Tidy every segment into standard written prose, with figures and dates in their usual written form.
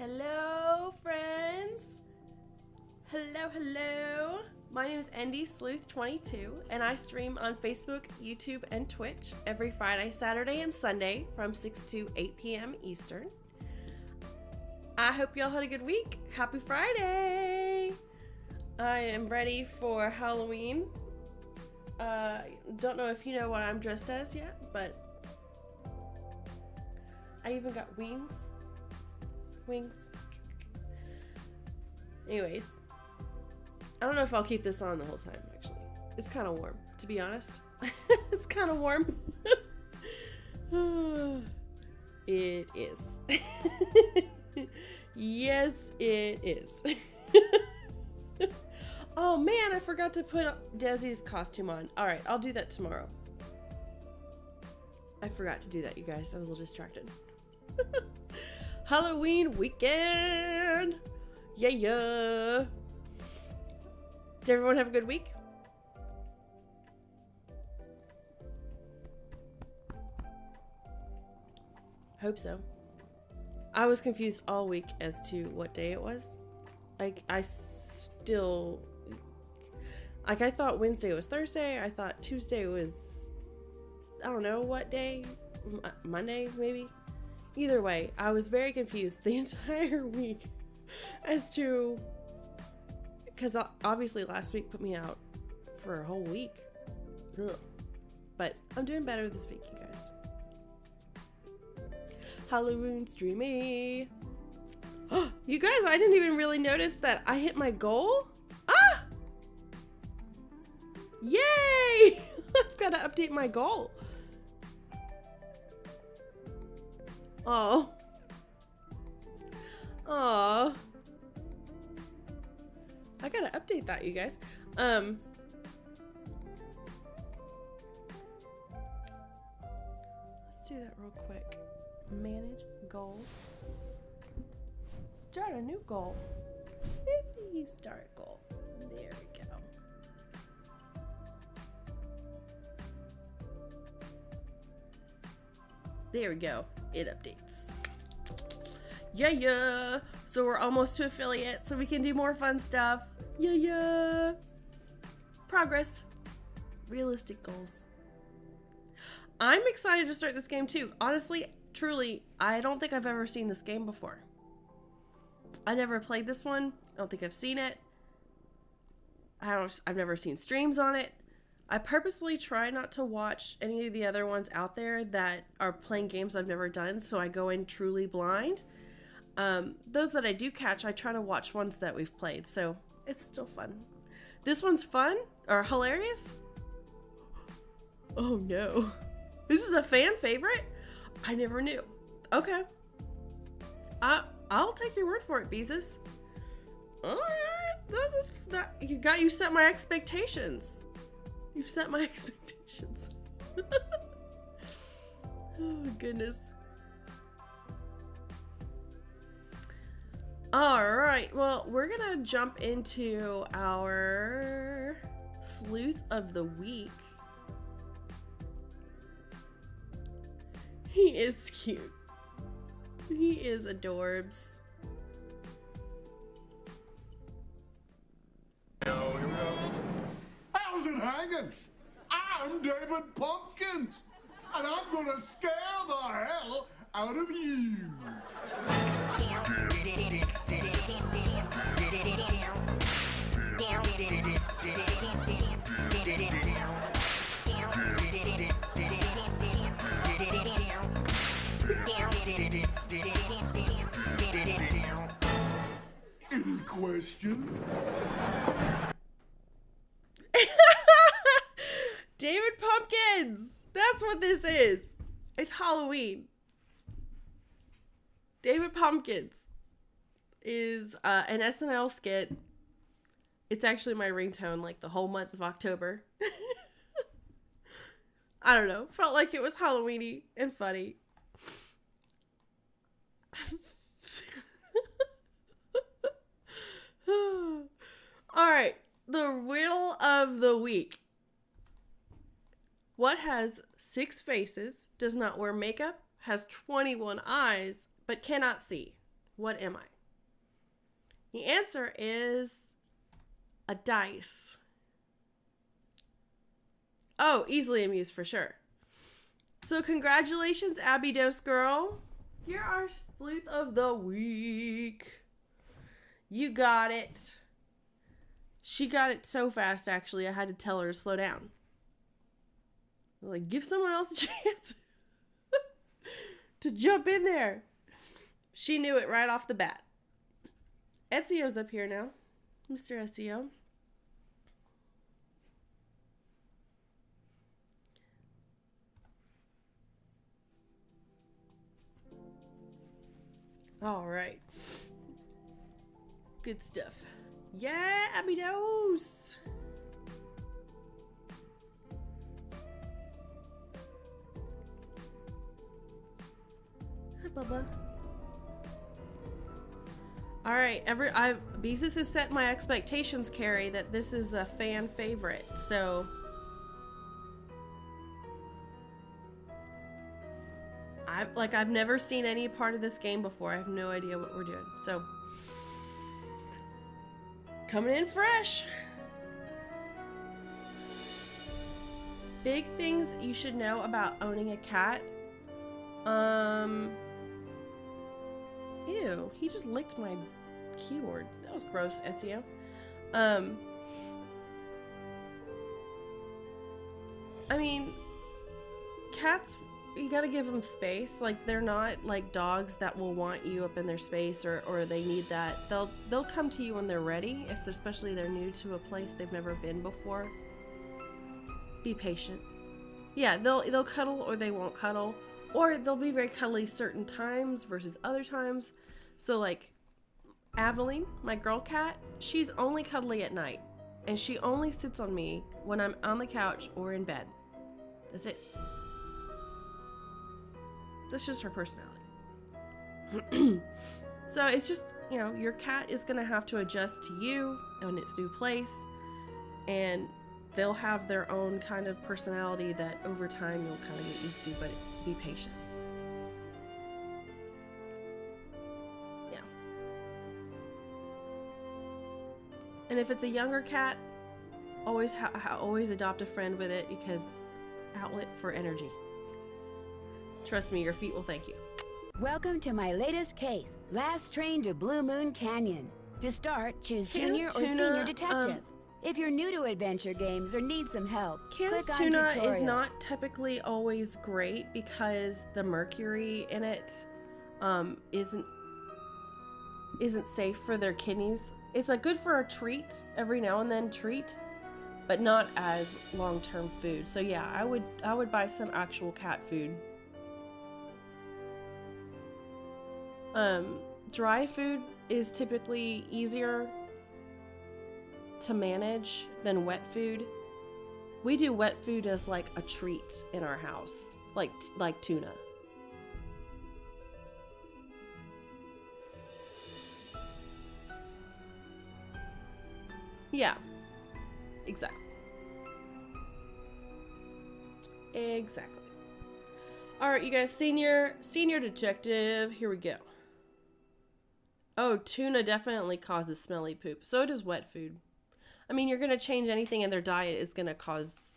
Hello, friends. Hello. My name is Endy Sleuth 22, and I stream on Facebook, YouTube, and Twitch every Friday, Saturday, and Sunday from 6 to 8 p.m. Eastern. I hope y'all had a good week. Happy Friday! I am ready for Halloween. Don't know if you know what I'm dressed as yet, but I even got wings. Anyways, I don't know if I'll keep this on the whole time, actually. It's kind of warm, to be honest. It's kind of warm. It is. Yes, it is. Oh man, I forgot to put Desi's costume on. Alright, I'll do that tomorrow. I forgot to do that, you guys. I was a little distracted. Halloween weekend! Yeah! Did everyone have a good week? Hope so. I was confused all week as to what day it was. I thought Wednesday was Thursday. I thought Tuesday was, I don't know what day. Monday, maybe? Either way, I was very confused the entire week as to, because obviously last week put me out for a whole week. Ugh. But I'm doing better this week, you guys. Halloween streamy. You guys, I didn't even really notice that I hit my goal. Ah! Yay! I've got to update my goal. Oh. I gotta update that, you guys. Let's do that real quick. Manage goal. Start a new goal. 50 start goal. There we go. There we go. It updates. Yeah. So we're almost to affiliate, so we can do more fun stuff. Yeah. Progress. Realistic goals. I'm excited to start this game too. Honestly, truly, I don't think I've ever seen this game before. I never played this one. I don't think I've seen it. I've never seen streams on it. I purposely try not to watch any of the other ones out there that are playing games I've never done, so I go in truly blind. Those that I do catch, I try to watch ones that we've played, so it's still fun. This one's fun or hilarious? Oh no. This is a fan favorite? I never knew. Okay. I'll take your word for it, Beezus. Alright. You set my expectations. You've set my expectations. Oh, goodness. Alright, well, we're gonna jump into our Sleuth of the Week. He is cute. He is adorbs. How's it hanging? I'm David Pumpkins, and I'm gonna scare the hell out of you. Any questions? David Pumpkins! That's what this is. It's Halloween. David Pumpkins is an SNL skit. It's actually my ringtone like the whole month of October. I don't know. Felt like it was Halloween-y and funny. Alright. The riddle of the week. What has 6 faces, does not wear makeup, has 21 eyes, but cannot see? What am I? The answer is a dice. Oh, easily amused for sure. So congratulations, Abby Dose Girl. You're our sleuth of the week. You got it. She got it so fast, actually, I had to tell her to slow down. Like, give someone else a chance to jump in there. She knew it right off the bat. Ezio's up here now. Mr. Ezio. All right. Good stuff. Yeah, Abby Dose. Hi, Bubba. All right, Beezus has set my expectations, Carrie, that this is a fan favorite, so I've never seen any part of this game before. I have no idea what we're doing. So, coming in fresh. Big things you should know about owning a cat. Ew, he just licked my keyboard. That was gross, Ezio. I mean, cats, you gotta give them space. Like, they're not like dogs that will want you up in their space, or they need that. They'll come to you when they're ready, especially they're new to a place they've never been before. Be patient. Yeah, they'll cuddle or they won't cuddle, or they'll be very cuddly certain times versus other times. So like Aveline, my girl cat, she's only cuddly at night, and she only sits on me when I'm on the couch or in bed. That's it. That's just her personality. So it's just, you know, your cat is gonna have to adjust to you in its new place, and they'll have their own kind of personality that over time you'll kind of get used to, but be patient. Yeah. And if it's a younger cat, always always adopt a friend with it, because outlet for energy. Trust me, your feet will thank you. Welcome to my latest case, Last Train to Blue Moon Canyon. To start, choose Junior or Senior Detective. If you're new to adventure games or need some help, Canned click on tuna Tutorial. is not typically always great because the mercury in it isn't safe for their kidneys. It's a good for a treat, every now and then treat, but not as long-term food. So yeah, I would buy some actual cat food. Dry food is typically easier to manage than wet food. We do wet food as like a treat in our house, like tuna. Yeah, exactly. Exactly. All right, you guys, senior detective, here we go. Oh, tuna definitely causes smelly poop. So does wet food. I mean, you're going to change anything in their diet is going to cause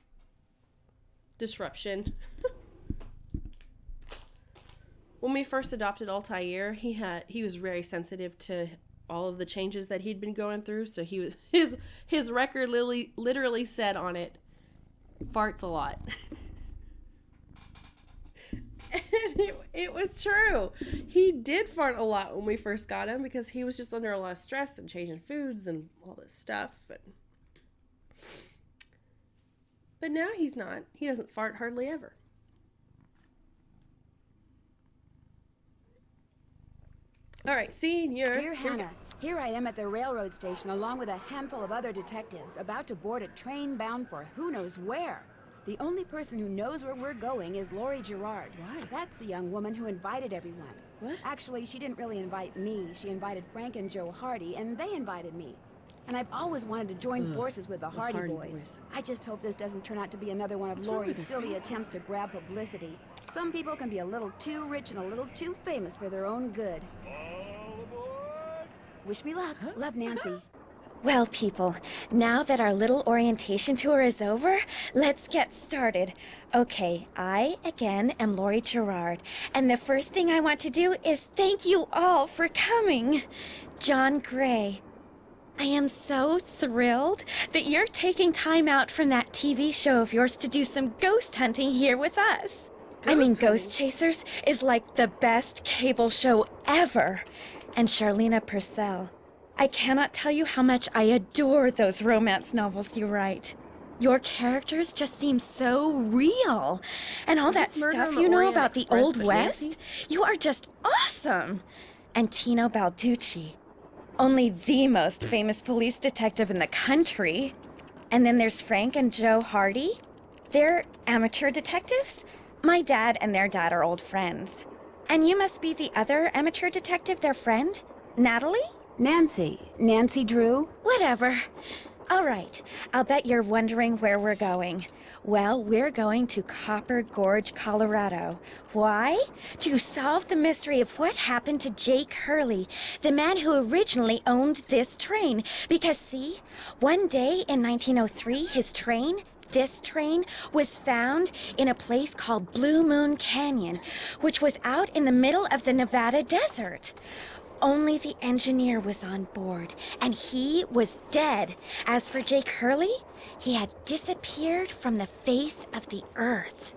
disruption. When we first adopted Altair, he was very sensitive to all of the changes that he'd been going through. So his record literally said on it, farts a lot. And it was true. He did fart a lot when we first got him because he was just under a lot of stress and changing foods and all this stuff. But now he's not. He doesn't fart hardly ever. All right, senior. Dear Hannah, here I am at the railroad station along with a handful of other detectives about to board a train bound for who knows where. The only person who knows where we're going is Lori Gerard. Why? That's the young woman who invited everyone. What? Actually, she didn't really invite me. She invited Frank and Joe Hardy, and they invited me. And I've always wanted to join forces with the Hardy boys. I just hope this doesn't turn out to be another one of What's wrong Lori's with their silly faces? attempts to grab publicity. Some people can be a little too rich and a little too famous for their own good. All aboard! Wish me luck. Love, Nancy. Well, people, now that our little orientation tour is over, let's get started. Okay, I, again, am Laurie Gerard, and the first thing I want to do is thank you all for coming. John Gray, I am so thrilled that you're taking time out from that TV show of yours to do some ghost hunting here with us. Ghost Chasers is like the best cable show ever. And Charlena Purcell, I cannot tell you how much I adore those romance novels you write. Your characters just seem so real. And all that stuff you know about the Old West, you are just awesome. And Tino Balducci, only the most famous police detective in the country. And then there's Frank and Joe Hardy. They're amateur detectives. My dad and their dad are old friends. And you must be the other amateur detective, their friend? Natalie? Nancy. Nancy Drew? Whatever. All right, I'll bet you're wondering where we're going. Well, we're going to Copper Gorge, Colorado. Why? To solve the mystery of what happened to Jake Hurley, the man who originally owned this train. Because see, one day in 1903, this train was found in a place called Blue Moon Canyon, which was out in the middle of the Nevada desert. Only the engineer was on board, and he was dead. As for Jake Hurley, he had disappeared from the face of the earth.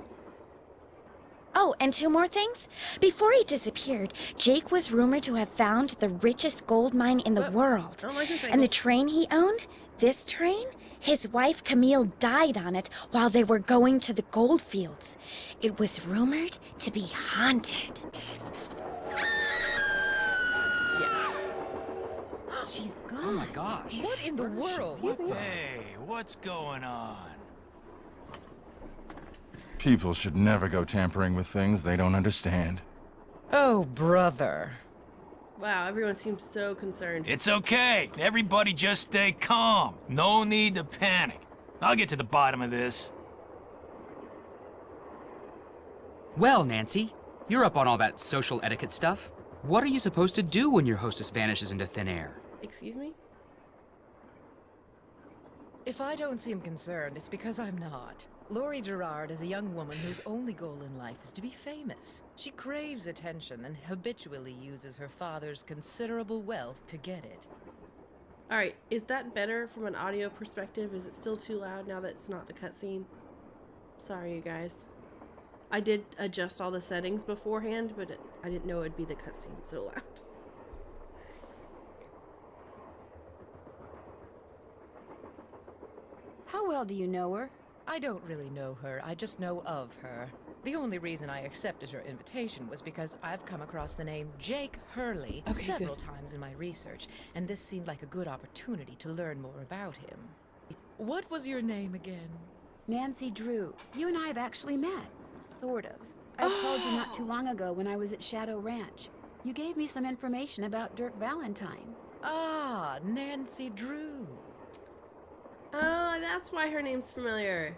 Oh, and two more things. Before he disappeared, Jake was rumored to have found the richest gold mine in the world. And the train he owned, this train, his wife Camille died on it while they were going to the gold fields. It was rumored to be haunted. She's gone. Oh my gosh. What in the world? Hey, what's going on? People should never go tampering with things they don't understand. Oh, brother. Wow, everyone seems so concerned. It's okay. Everybody just stay calm. No need to panic. I'll get to the bottom of this. Well, Nancy, you're up on all that social etiquette stuff. What are you supposed to do when your hostess vanishes into thin air? Excuse me? If I don't seem concerned, it's because I'm not. Laurie Gerard is a young woman whose only goal in life is to be famous. She craves attention and habitually uses her father's considerable wealth to get it. Alright, is that better from an audio perspective? Is it still too loud now that it's not the cutscene? Sorry, you guys. I did adjust all the settings beforehand, but I didn't know it'd be the cutscene so loud. How well do you know her? I don't really know her, I just know of her. The only reason I accepted her invitation was because I've come across the name Jake Hurley several times in my research, and this seemed like a good opportunity to learn more about him. What was your name again? Nancy Drew. You and I have actually met. Sort of. I called you not too long ago when I was at Shadow Ranch. You gave me some information about Dirk Valentine. Ah, Nancy Drew. Oh, that's why her name's familiar.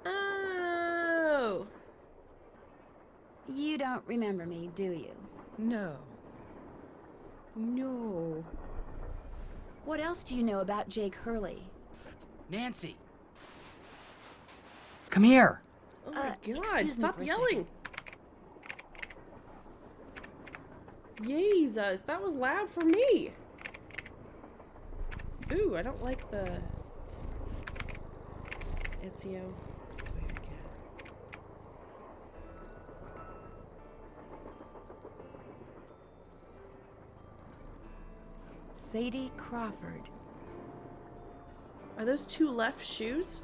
Oh. You don't remember me, do you? No. No. What else do you know about Jake Hurley? Psst, Nancy. Come here. Oh my god, excuse me stop for a yelling. Jesus, that was loud for me. Ooh, I don't like the Ezio. Swear cat. Sadie Crawford. Are those two left shoes?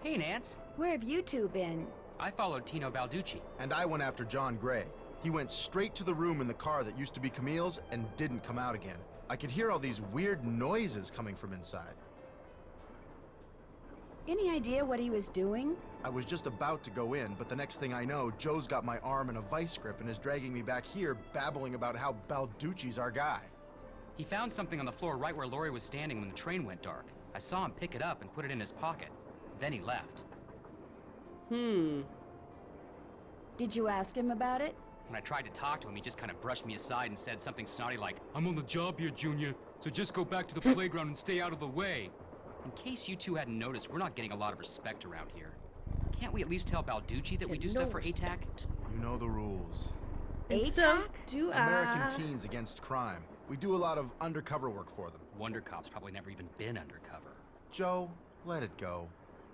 Hey, Nance. Where have you two been? I followed Tino Balducci. And I went after John Gray. He went straight to the room in the car that used to be Camille's and didn't come out again. I could hear all these weird noises coming from inside. Any idea what he was doing? I was just about to go in, but the next thing I know, Joe's got my arm in a vice grip and is dragging me back here, babbling about how Balducci's our guy. He found something on the floor right where Laurie was standing when the train went dark. I saw him pick it up and put it in his pocket. Then he left. Did you ask him about it? When I tried to talk to him, he just kind of brushed me aside and said something snotty like, "I'm on the job here, Junior, so just go back to the playground and stay out of the way." In case you two hadn't noticed, we're not getting a lot of respect around here. Can't we at least tell Balducci that we do stuff for ATAC? You know the rules. And so do American Teens Against Crime. We do a lot of undercover work for them. Wonder Cop's probably never even been undercover. Joe, let it go.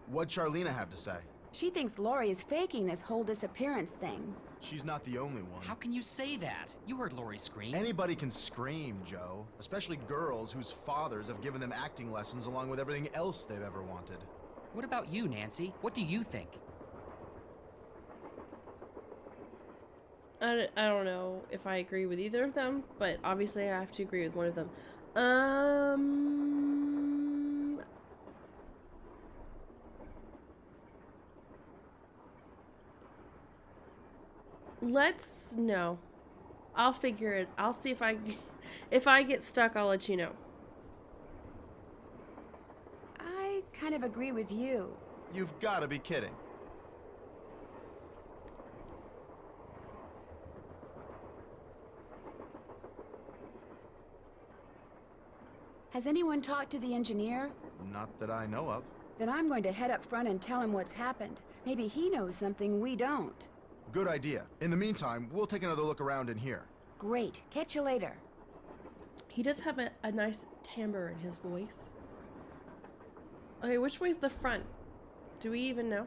What'd Charlena have to say? She thinks Laurie is faking this whole disappearance thing. She's not the only one. How can you say that? You heard Laurie scream. Anybody can scream, Joe. Especially girls whose fathers have given them acting lessons along with everything else they've ever wanted. What about you, Nancy? What do you think? I don't know if I agree with either of them, but obviously I have to agree with one of them. No. I'll figure it. I'll see if I get stuck, I'll let you know. I kind of agree with you. You've got to be kidding. Has anyone talked to the engineer? Not that I know of. Then I'm going to head up front and tell him what's happened. Maybe he knows something we don't. Good idea. In the meantime, we'll take another look around in here. Great. Catch you later. He does have a nice timbre in his voice. Okay, which way's the front? Do we even know?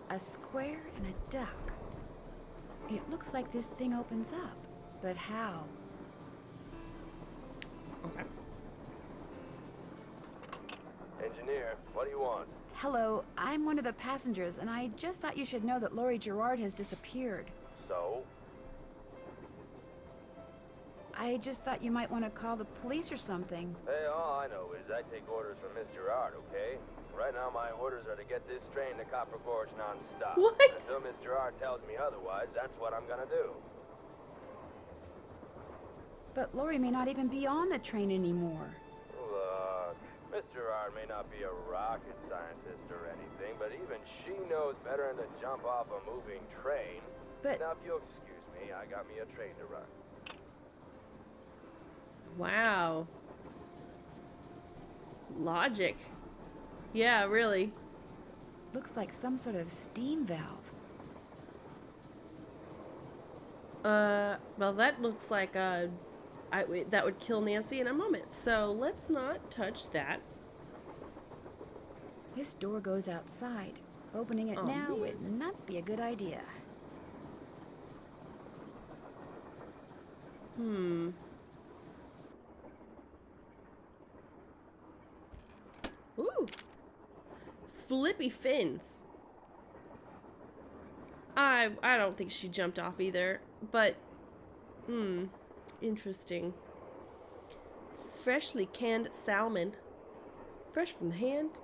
A square and a duck. It looks like this thing opens up. But how? Okay. Engineer, what do you want? Hello, I'm one of the passengers, and I just thought you should know that Laurie Gerard has disappeared. So? I just thought you might want to call the police or something. Hey, all I know is I take orders from Miss Gerard, okay? Right now my orders are to get this train to Copper Gorge non-stop. What? Until Miss Gerard tells me otherwise, that's what I'm gonna do. But Laurie may not even be on the train anymore. Look, Miss Gerard may not be a rocket scientist or anything, but even she knows better than to jump off a moving train. But... Now, if you'll excuse me, I got me a train to run. Wow. Logic. Yeah, really. Looks like some sort of steam valve. Well, that looks like that would kill Nancy in a moment. So let's not touch that. This door goes outside. Opening it now would not be a good idea. Ooh. Flippy fins. I don't think she jumped off either, but interesting. Freshly canned salmon. Fresh from the hand?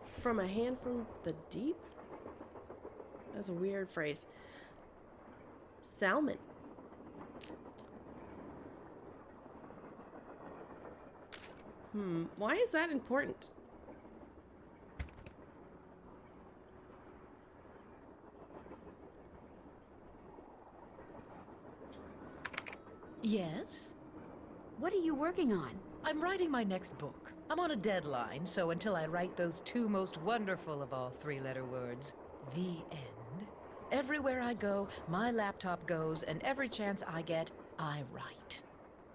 From a hand from the deep? That's a weird phrase. Salmon. Why is that important? Yes? What are you working on? I'm writing my next book. I'm on a deadline, so until I write those two most wonderful of all three-letter words, the end, everywhere I go, my laptop goes, and every chance I get, I write.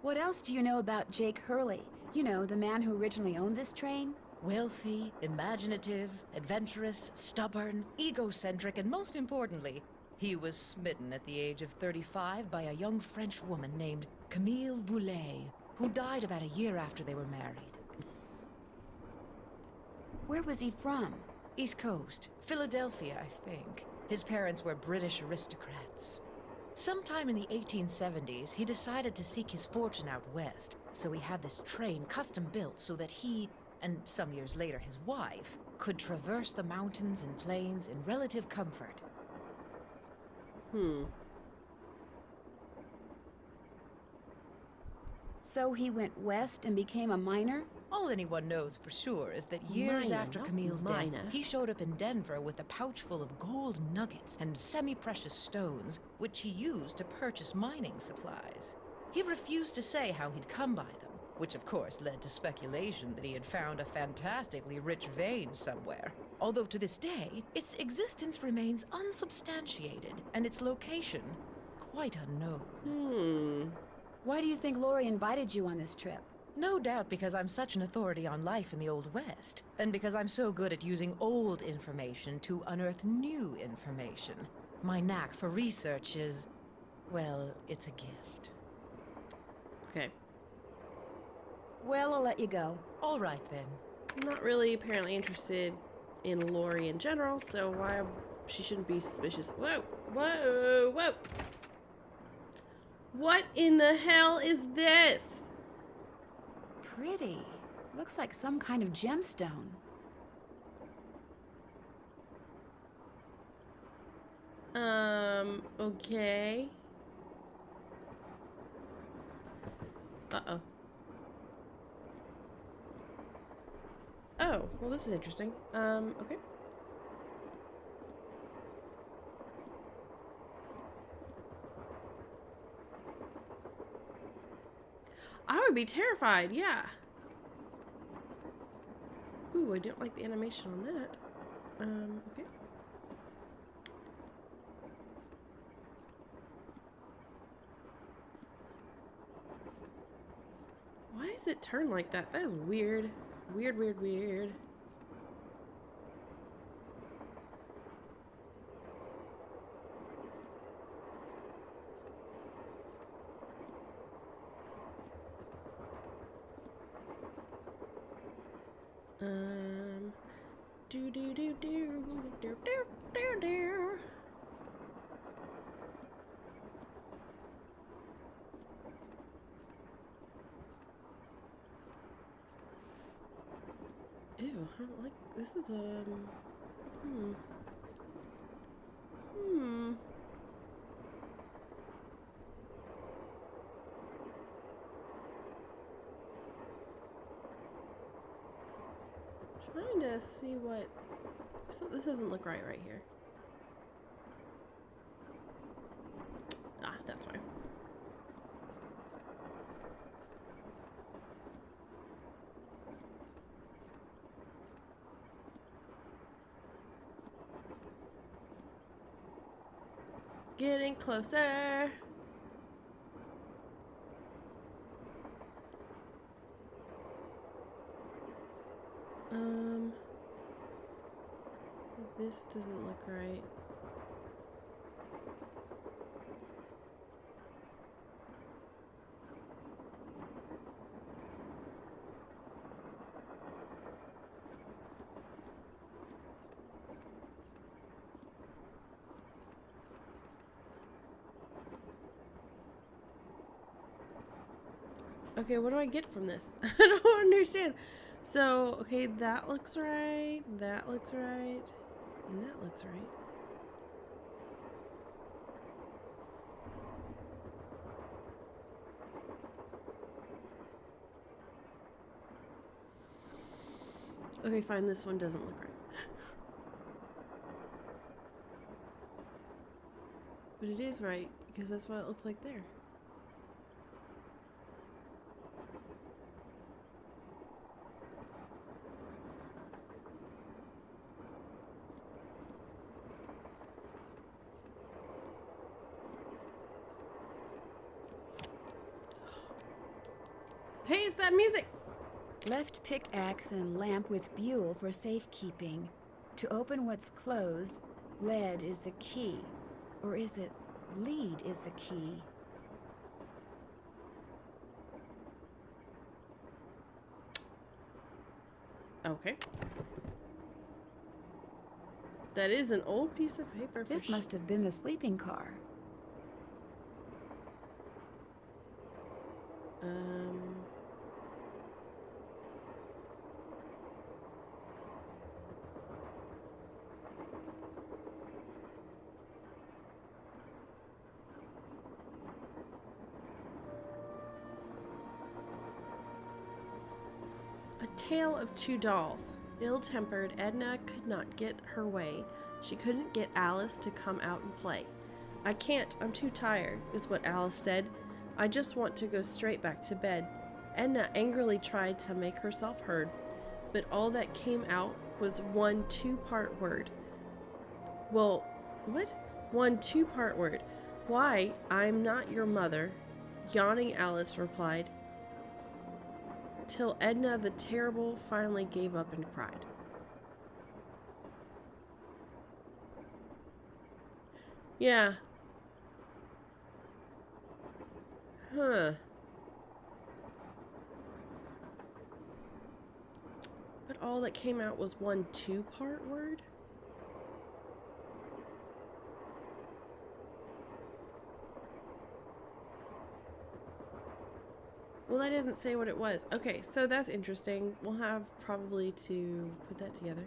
What else do you know about Jake Hurley? You know, the man who originally owned this train? Wealthy, imaginative, adventurous, stubborn, egocentric, and most importantly, he was smitten at the age of 35 by a young French woman named Camille Voulet, who died about a year after they were married. Where was he from? East Coast. Philadelphia, I think. His parents were British aristocrats. Sometime in the 1870s, he decided to seek his fortune out west, so he had this train custom built so that he, and some years later his wife, could traverse the mountains and plains in relative comfort. So he went west and became a miner? All anyone knows for sure is that years Miner, after not Camille's death, miner. he showed up in Denver with a pouch full of gold nuggets and semi-precious stones, which he used to purchase mining supplies. He refused to say how he'd come by them, which of course led to speculation that he had found a fantastically rich vein somewhere. Although to this day, its existence remains unsubstantiated, and its location quite unknown. Why do you think Lori invited you on this trip? No doubt because I'm such an authority on life in the Old West, and because I'm so good at using old information to unearth new information. My knack for research is, well, it's a gift. Okay. Well, I'll let you go. All right then. I'm not really apparently interested in Lori in general, so why she shouldn't be suspicious. Whoa, whoa, whoa. What in the hell is this? Pretty. Looks like some kind of gemstone. Okay. Uh-oh. Oh, well this is interesting. Okay. I would be terrified, yeah. Ooh, I don't like the animation on that. Okay. Why does it turn like that? That is weird. Weird, weird, weird. Do do do do do do do do. Ew, I don't like this. Is trying to see what. So this doesn't look right here. Ah, that's why. Getting closer. This doesn't look right. Okay, what do I get from this? I don't understand. So, okay, that looks right, that looks right, and that looks right. Okay, fine, this one doesn't look right. But it is right, because that's what it looks like there. Hey, it's that music! Left pickaxe and lamp with buell for safekeeping. To open what's closed, lead is the key. Or is it lead is the key? Okay. That is an old piece of paper. This must have been the sleeping car. A tale of two dolls. Ill-tempered, Edna could not get her way. She couldn't get Alice to come out and play. I can't, I'm too tired, is what Alice said. I just want to go straight back to bed. Edna angrily tried to make herself heard, but all that came out was one two-part word. Well, what? One two-part word. Why, I'm not your mother, yawning Alice replied, till Edna the Terrible finally gave up and cried. Yeah. Huh. But all that came out was one two-part word? Well, that doesn't say what it was. Okay, so that's interesting. We'll have probably to put that together.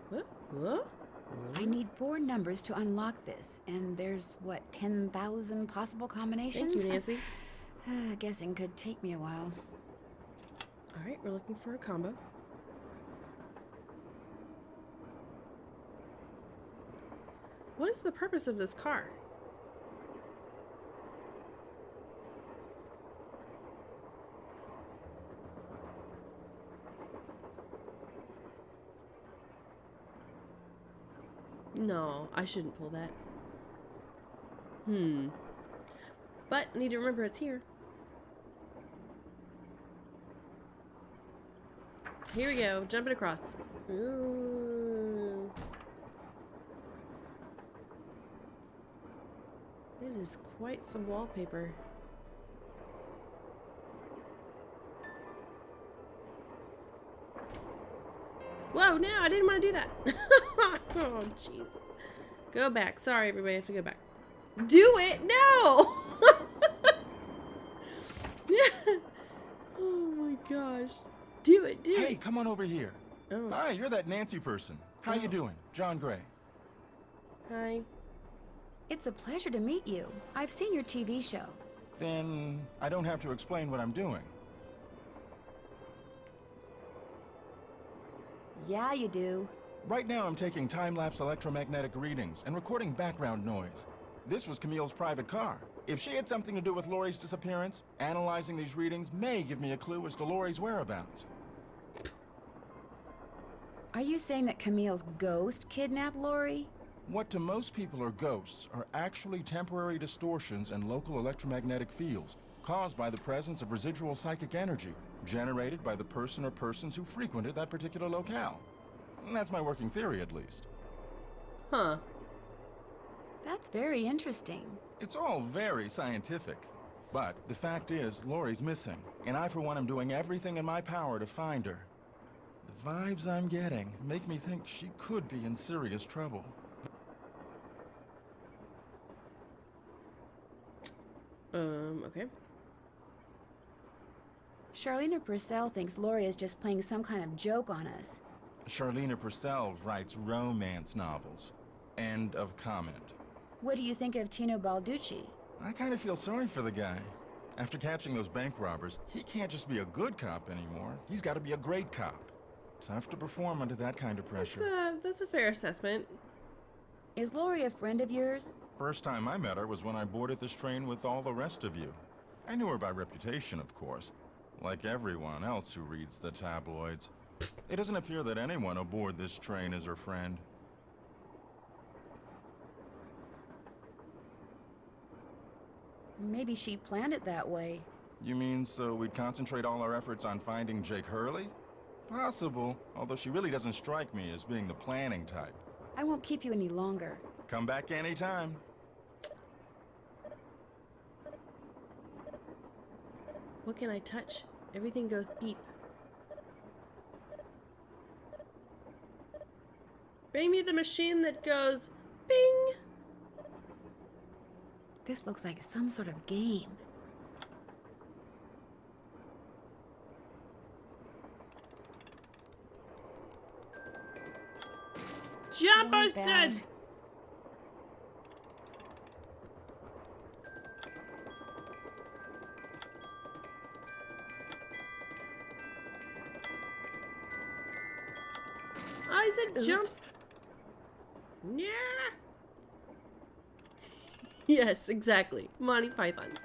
What? What? I need 4 numbers to unlock this, and there's, what, 10,000 possible combinations? Thank you, Nancy. Guessing could take me a while. Alright, we're looking for a combo. What is the purpose of this car? No, I shouldn't pull that. But need to remember it's here. Here we go, jumping across. Ooh. It is quite some wallpaper. Whoa, no, I didn't want to do that. Oh, jeez. Go back. Sorry, everybody, I have to go back. Do it? No! Oh my gosh. Do it, do it. Hey, come on over here. Oh. Hi, you're that Nancy person. How you doing? John Gray. Hi. It's a pleasure to meet you. I've seen your TV show. Then I don't have to explain what I'm doing. Yeah, you do. Right now I'm taking time-lapse electromagnetic readings and recording background noise. This was Camille's private car. If she had something to do with Laurie's disappearance, analyzing these readings may give me a clue as to Laurie's whereabouts. Are you saying that Camille's ghost kidnapped Laurie? What to most people are ghosts are actually temporary distortions in local electromagnetic fields caused by the presence of residual psychic energy generated by the person or persons who frequented that particular locale. And that's my working theory, at least. Huh. That's very interesting. It's all very scientific. But the fact is, Laurie's missing, and I, for one, am doing everything in my power to find her. The vibes I'm getting make me think she could be in serious trouble. Okay. Charlena Purcell thinks Laurie is just playing some kind of joke on us. Charlena Purcell writes romance novels. End of comment. What do you think of Tino Balducci? I kind of feel sorry for the guy. After catching those bank robbers, he can't just be a good cop anymore. He's got to be a great cop. Tough to perform under that kind of pressure. That's a fair assessment. Is Laurie a friend of yours? First time I met her was when I boarded this train with all the rest of you. I knew her by reputation, of course, like everyone else who reads the tabloids. It doesn't appear that anyone aboard this train is her friend. Maybe she planned it that way. You mean so we'd concentrate all our efforts on finding Jake Hurley? Possible, although she really doesn't strike me as being the planning type. I won't keep you any longer. Come back anytime. What can I touch? Everything goes beep. Bring me the machine that goes bing. This looks like some sort of game. Jump, I said! I said jump. Oops. Yeah. Yes, exactly. Monty Python.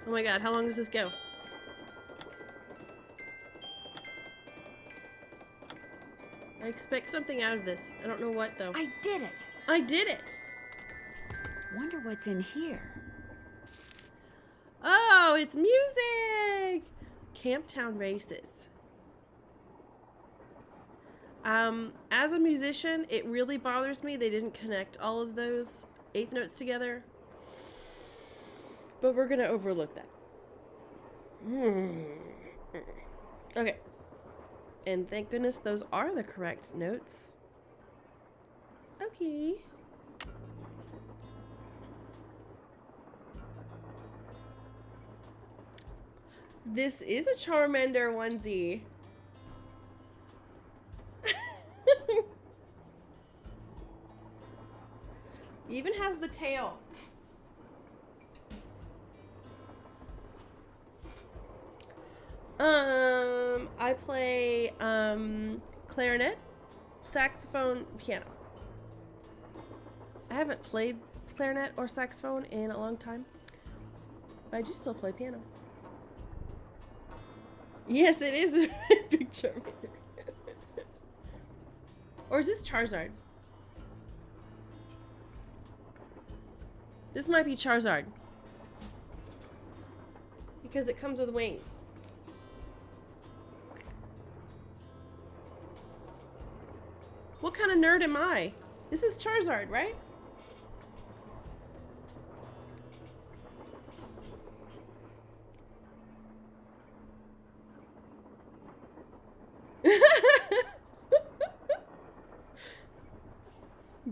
Oh my god, how long does this go? I expect something out of this. I don't know what though. I did it! I did it! Wonder what's in here. Oh, it's music! Camptown Races. As a musician, it really bothers me they didn't connect all of those eighth notes together. But we're gonna overlook that. Okay. And thank goodness those are the correct notes. Okay. This is a Charmander onesie. Even has the tail. I play clarinet, saxophone, piano. I haven't played clarinet or saxophone in a long time, but I do still play piano. Yes, it is a big Charmander. Or is this Charizard? This might be Charizard. Because it comes with wings. What kind of nerd am I? This is Charizard, right?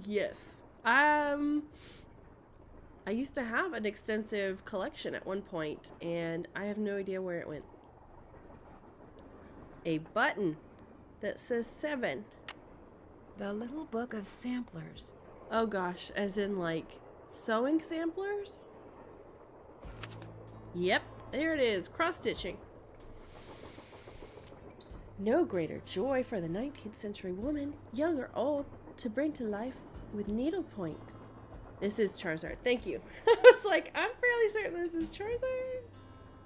Yes. I used to have an extensive collection at one point, and I have no idea where it went. A button that says 7. The little book of samplers. Oh gosh, as in like sewing samplers? Yep, there it is, cross-stitching. No greater joy for the 19th century woman, young or old, to bring to life with needlepoint. This is Charizard, thank you. I was like, I'm fairly certain this is Charizard,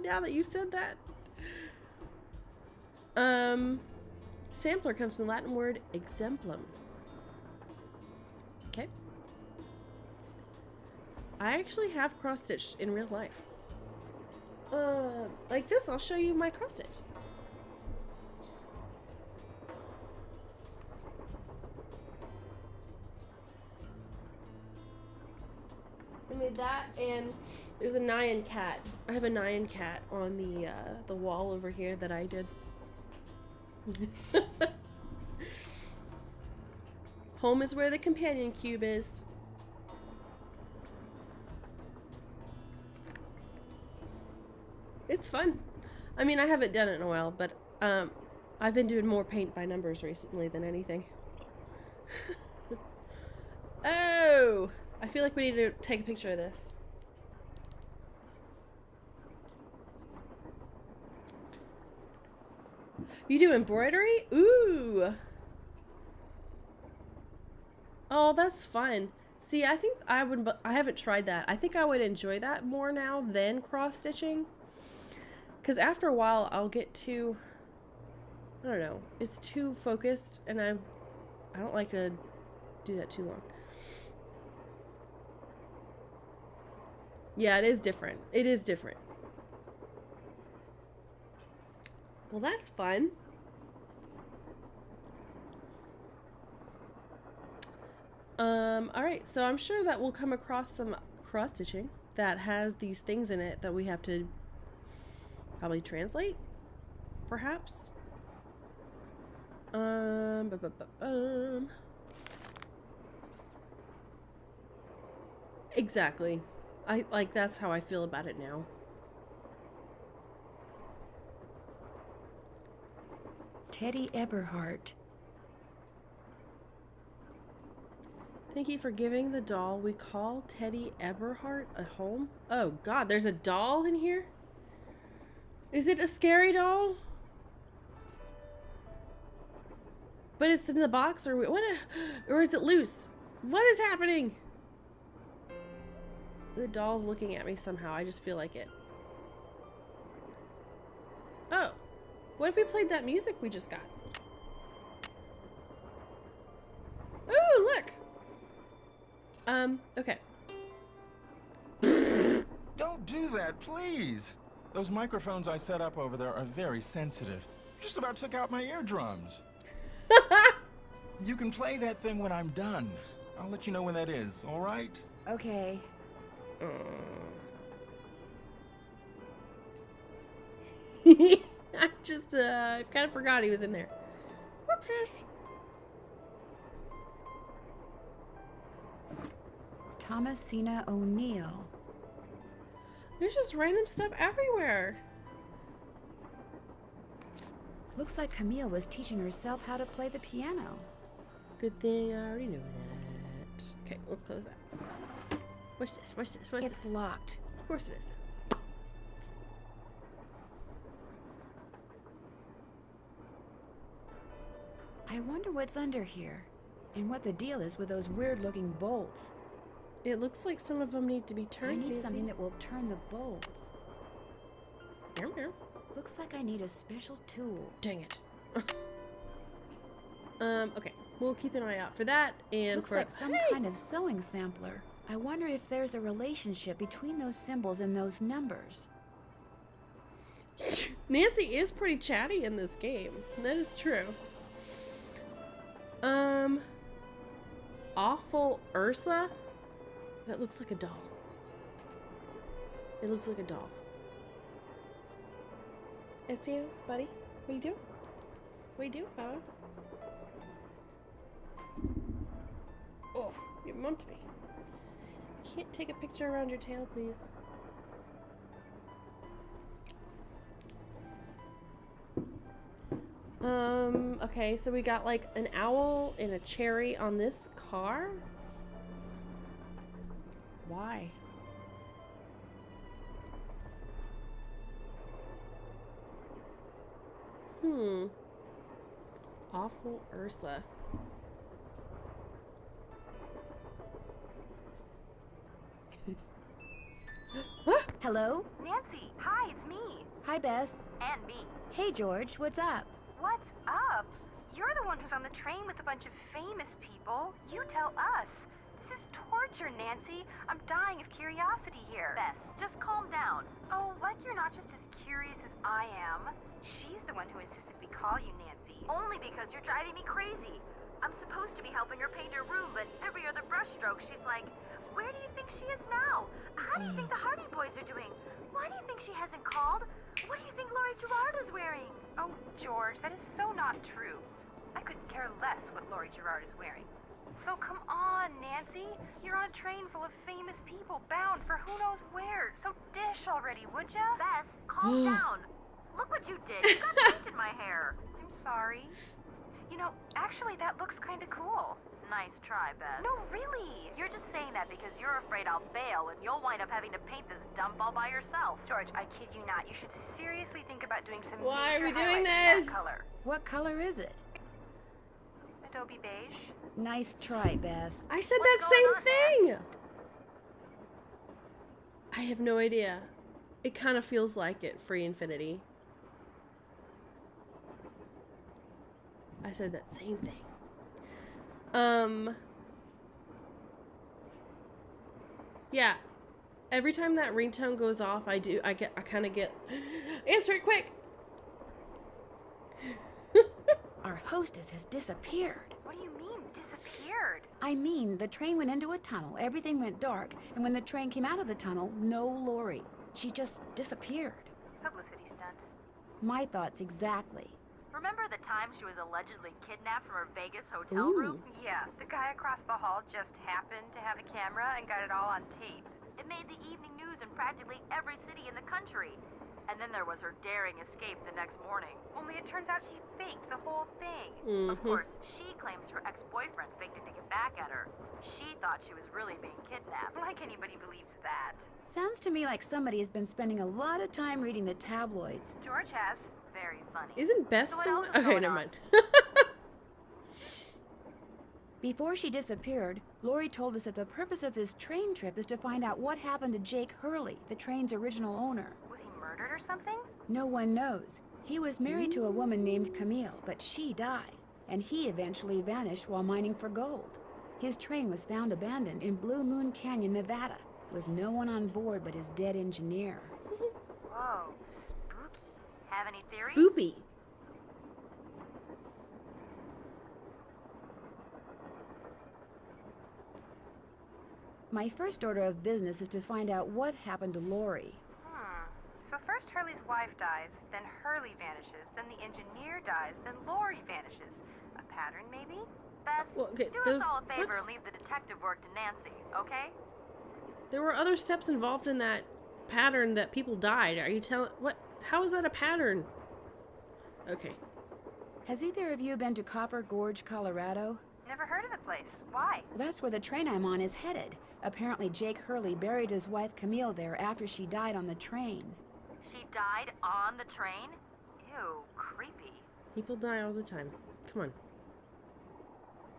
now that you said that. Sampler comes from the Latin word exemplum. Okay. I actually have cross-stitched in real life. Like this, I'll show you my cross-stitch. I made that, and there's a Nyan cat. I have a Nyan cat on the wall over here that I did. Home is where the companion cube is. It's fun. I mean, I haven't done it in a while, but I've been doing more paint by numbers recently than anything. Oh! I feel like we need to take a picture of this. You do embroidery? Ooh! Oh, that's fun. See, I think I would, but I haven't tried that. I think I would enjoy that more now than cross-stitching. Because after a while, I'll get too, I don't know, it's too focused, and I don't like to do that too long. Yeah, it is different. It is different. Well, that's fun. Alright, so I'm sure that we'll come across some cross-stitching that has these things in it that we have to probably translate, perhaps. Exactly. That's how I feel about it now. Teddy Eberhardt. Thank you for giving the doll we call Teddy Eberhardt a home. Oh God, there's a doll in here? Is it a scary doll? But it's in the box, or what? Or is it loose? What is happening? The doll's looking at me somehow. I just feel like it. Oh, what if we played that music we just got? Ooh, look. Okay. Don't do that, please. Those microphones I set up over there are very sensitive. Just about took out my eardrums. You can play that thing when I'm done. I'll let you know when that is, all right? Okay. I just, I kind of forgot he was in there. Whoopsies. Thomasina O'Neill. There's just random stuff everywhere. Looks like Camille was teaching herself how to play the piano. Good thing I already knew that. Okay, let's close that. What's this? What's this? What's It's this? locked. Of course it is. I wonder what's under here, and what the deal is with those weird-looking bolts. It looks like some of them need to be I turned. need Nancy. something that will turn the bolts. Meow, meow. Looks like I need a special tool. Dang it. Okay. We'll keep an eye out for that and Looks for like some kind of sewing sampler. I wonder if there's a relationship between those symbols and those numbers. Nancy is pretty chatty in this game. That is true. Awful Ursa? That looks like a doll. It looks like a doll. It's you, buddy. What you doing? What you doing, Baba? Oh, you mumped me. Can't take a picture around your tail, please. Okay, so we got like an owl and a cherry on this car. Why? Awful Ursa. Hello? Nancy, hi, it's me. Hi, Bess. And me. Hey, George, what's up? What's up? You're the one who's on the train with a bunch of famous people. You tell us. This is torture, Nancy. I'm dying of curiosity here. Bess, just calm down. Oh, like you're not just as curious as I am. She's the one who insisted we call you Nancy. Only because you're driving me crazy. I'm supposed to be helping her paint her room, but every other brushstroke she's like, where do you think she is now? How do you think the Hardy Boys are doing? Why do you think she hasn't called? What do you think Laurie Gerard is wearing? Oh, George, that is so not true. I couldn't care less what Laurie Gerard is wearing. So come on, Nancy. You're on a train full of famous people bound for who knows where. So dish already, would ya? Bess, calm down. Look what you did. You got paint in my hair. I'm sorry. You know, actually, that looks kind of cool. Nice try, Bess. No, really. You're just saying that because you're afraid I'll bail and you'll wind up having to paint this dump all by yourself. George, I kid you not. You should seriously think about doing some Why are we major doing highlights in this? that color. What color is it? Adobe beige. Nice try, Bess. I said What's that going same on, thing! I have no idea. It kind of feels like it, Free Infinity. I said that same thing. Yeah. Every time that ringtone goes off, I kind of get, answer it quick! Our hostess has disappeared. What do you mean, disappeared? I mean, the train went into a tunnel, everything went dark, and when the train came out of the tunnel, no Lori. She just disappeared. Publicity stunt. My thoughts exactly. Remember the time she was allegedly kidnapped from her Vegas hotel room? Yeah, the guy across the hall just happened to have a camera and got it all on tape. It made the evening news in practically every city in the country. And then there was her daring escape the next morning. Only it turns out she faked the whole thing. Of course, she claims her ex-boyfriend faked it to get back at her. She thought she was really being kidnapped. Like anybody believes that. Sounds to me like somebody has been spending a lot of time reading the tabloids. George has. Very funny. Isn't Bess So what the else one? is Okay, going never on? mind. Before she disappeared, Lori told us that the purpose of this train trip is to find out what happened to Jake Hurley, the train's original owner. Was he murdered or something? No one knows. He was married to a woman named Camille, but she died, and he eventually vanished while mining for gold. His train was found abandoned in Blue Moon Canyon, Nevada, with no one on board but his dead engineer. Whoa, spooky. Have any theories? Spoopy. My first order of business is to find out what happened to Lori. So first Hurley's wife dies, then Hurley vanishes, then the engineer dies, then Lori vanishes. A pattern, maybe? Bess, Well, okay, do those- us all a favor what? and leave the detective work to Nancy, okay? There were other steps involved in that pattern that people died. Are you telling what? How is that a pattern? Okay. Has either of you been to Copper Gorge, Colorado? Never heard of the place. Why? Well, that's where the train I'm on is headed. Apparently Jake Hurley buried his wife Camille there after she died on the train. She died on the train? Ew, creepy. People die all the time. Come on.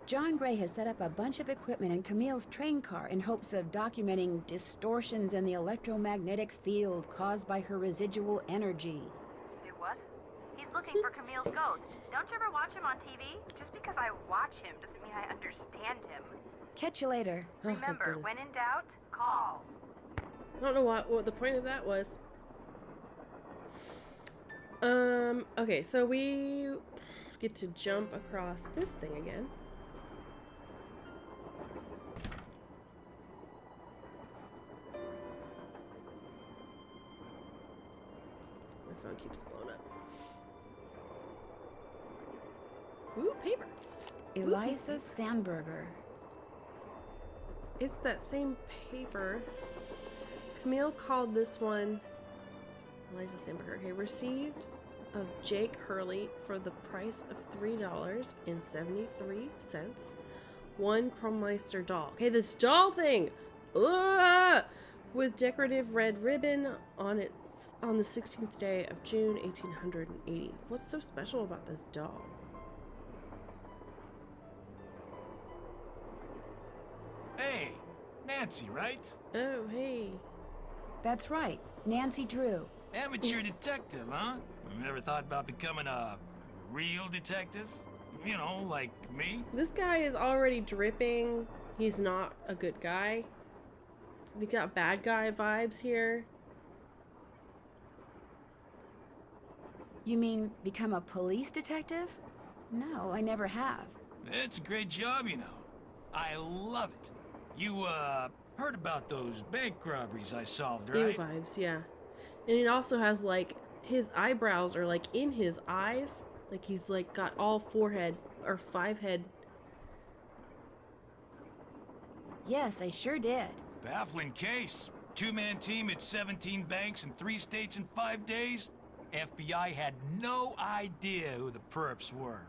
John Gray has set up a bunch of equipment in Camille's train car in hopes of documenting distortions in the electromagnetic field caused by her residual energy. Say what? He's looking for Camille's ghost. Don't you ever watch him on TV? Just because I watch him doesn't mean I understand him. Catch you later. Oh, thank Remember, goodness. when in doubt, call. I don't know what the point of that was. Okay, so we get to jump across this thing again. My phone keeps blowing up. Ooh, paper. Eliza Sandberger. It's that same paper. Camille called this one Eliza Sandberger. Okay, received of Jake Hurley for the price of $3.73. One Chromeister doll. Okay, this doll thing. Ugh! With decorative red ribbon on the 16th day of June 1880. What's so special about this doll? Hey, Nancy, right? Oh, hey. That's right, Nancy Drew. Amateur detective, huh? Never thought about becoming a real detective? You know, like me? This guy is already dripping. He's not a good guy. We got bad guy vibes here. You mean become a police detective? No, I never have. It's a great job, you know. I love it. You, heard about those bank robberies I solved, Ew right? vibes, yeah. And it also has, like, his eyebrows are, like, in his eyes. Like, he's, like, got all 4 or 5 head. Yes, I sure did. Baffling case. 2-man team at 17 banks in 3 states in 5 days. FBI had no idea who the perps were.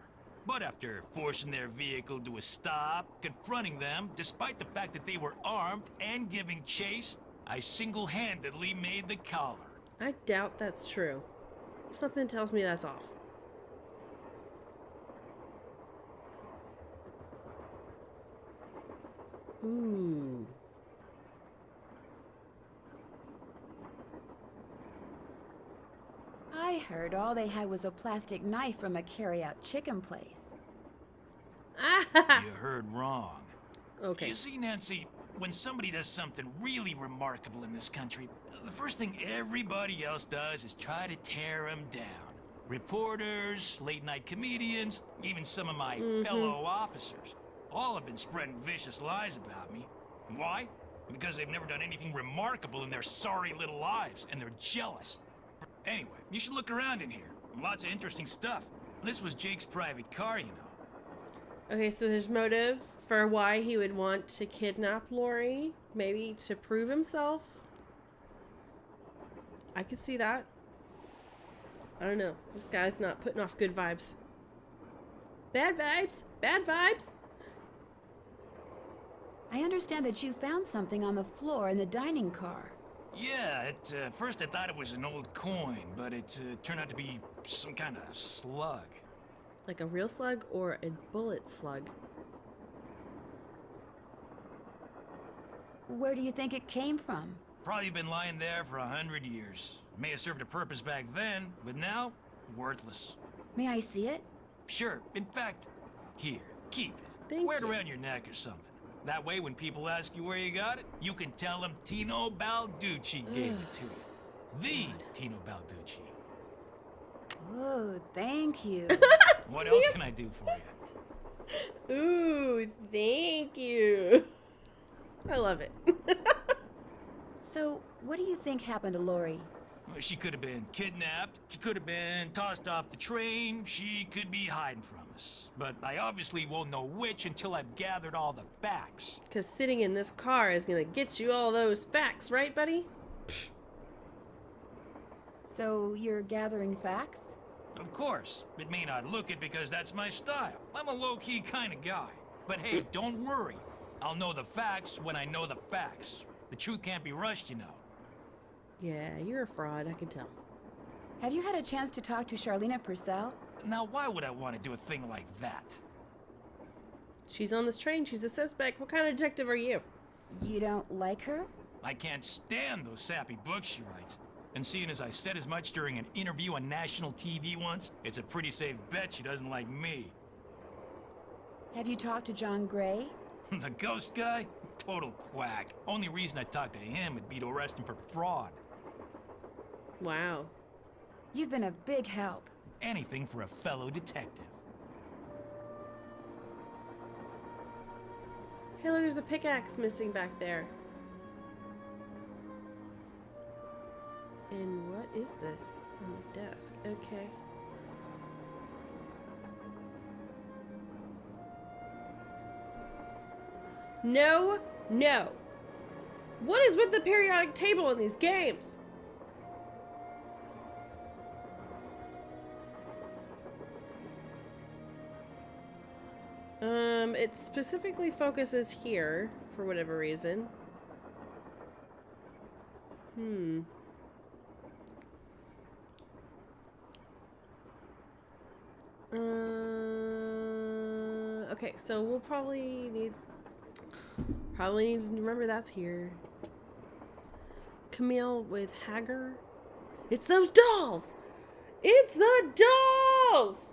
But after forcing their vehicle to a stop, confronting them, despite the fact that they were armed and giving chase, I single-handedly made the collar. I doubt that's true. Something tells me that's off. Ooh. I heard all they had was a plastic knife from a carry-out chicken place. You heard wrong. Okay. You see, Nancy, when somebody does something really remarkable in this country, the first thing everybody else does is try to tear them down. Reporters, late-night comedians, even some of my fellow officers, all have been spreading vicious lies about me. Why? Because they've never done anything remarkable in their sorry little lives, and they're jealous. Anyway, you should look around in here. Lots of interesting stuff. This was Jake's private car, you know. Okay, so there's motive for why he would want to kidnap Lori. Maybe to prove himself. I could see that. I don't know. This guy's not putting off good vibes. Bad vibes. Bad vibes. I understand that you found something on the floor in the dining car. Yeah, at first I thought it was an old coin, but it turned out to be some kind of slug. Like a real slug or a bullet slug? Where do you think it came from? Probably been lying there for 100 years. May have served a purpose back then, but now, worthless. May I see it? Sure. In fact, here, keep it. Thank Wear it you. around your neck or something. That way, when people ask you where you got it, you can tell them Tino Balducci gave it to you. The Tino Balducci. Oh, thank you. What else can I do for you? Ooh, thank you. I love it. So, what do you think happened to Lori? Well, she could have been kidnapped. She could have been tossed off the train. She could be hiding from us. But I obviously won't know which until I've gathered all the facts. Because sitting in this car is going to get you all those facts, right, buddy? So, you're gathering facts? Of course. It may not look it because that's my style. I'm a low-key kind of guy. But hey, don't worry. I'll know the facts when I know the facts. The truth can't be rushed, you know. Yeah, you're a fraud, I can tell. Have you had a chance to talk to Charlena Purcell? Now, why would I want to do a thing like that? She's on this train. She's a suspect. What kind of detective are you? You don't like her? I can't stand those sappy books she writes. And seeing as I said as much during an interview on national TV once, it's a pretty safe bet she doesn't like me. Have you talked to John Gray? The ghost guy? Total quack. Only reason I talked to him would be to arrest him for fraud. Wow. You've been a big help. Anything for a fellow detective. Hey, look, there's a pickaxe missing back there. And what is this on the desk? Okay. No, no. What is with the periodic table in these games? It specifically focuses here for whatever reason. Okay, so we'll probably need to remember that's here. Camille with Hager. It's those dolls! It's the dolls!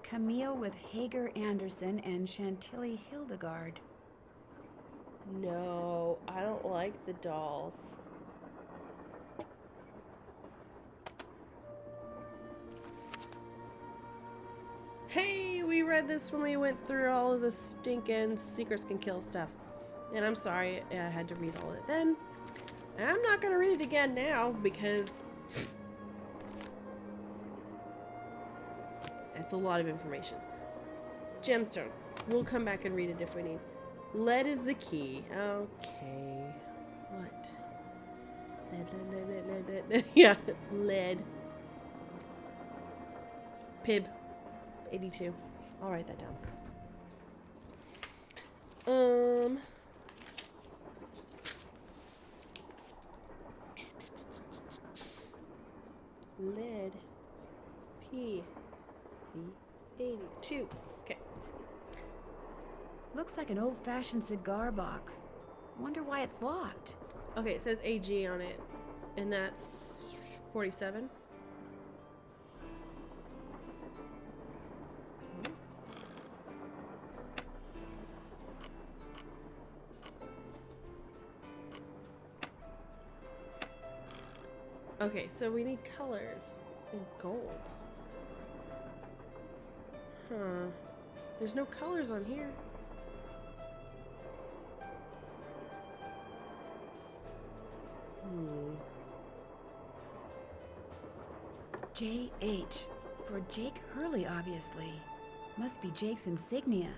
Camille with Hager Anderson and Chantilly Hildegard. No, I don't like the dolls. Hey, we read this when we went through all of the stinking secrets can kill stuff. And I'm sorry I had to read all of it then. And I'm not gonna read it again now because it's a lot of information. Gemstones. We'll come back and read it if we need. Lead is the key. Okay. What? Lead. Yeah, lead. Pib. 82. I'll write that down. Lead. P. B. 82. Okay. Looks like an old-fashioned cigar box. Wonder why it's locked. Okay, it says AG on it. And that's 47. Okay, so we need colors in gold. Huh. There's no colors on here. JH. For Jake Hurley, obviously. Must be Jake's insignia.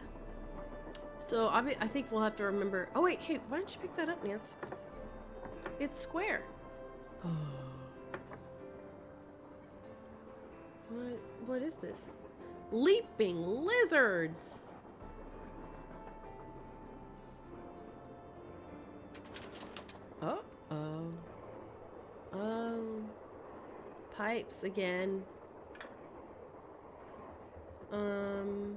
So I think we'll have to remember. Oh wait, hey, why don't you pick that up, Nance? It's square. What is this? Leaping lizards! Uh-oh. Oh. Pipes again. Oh!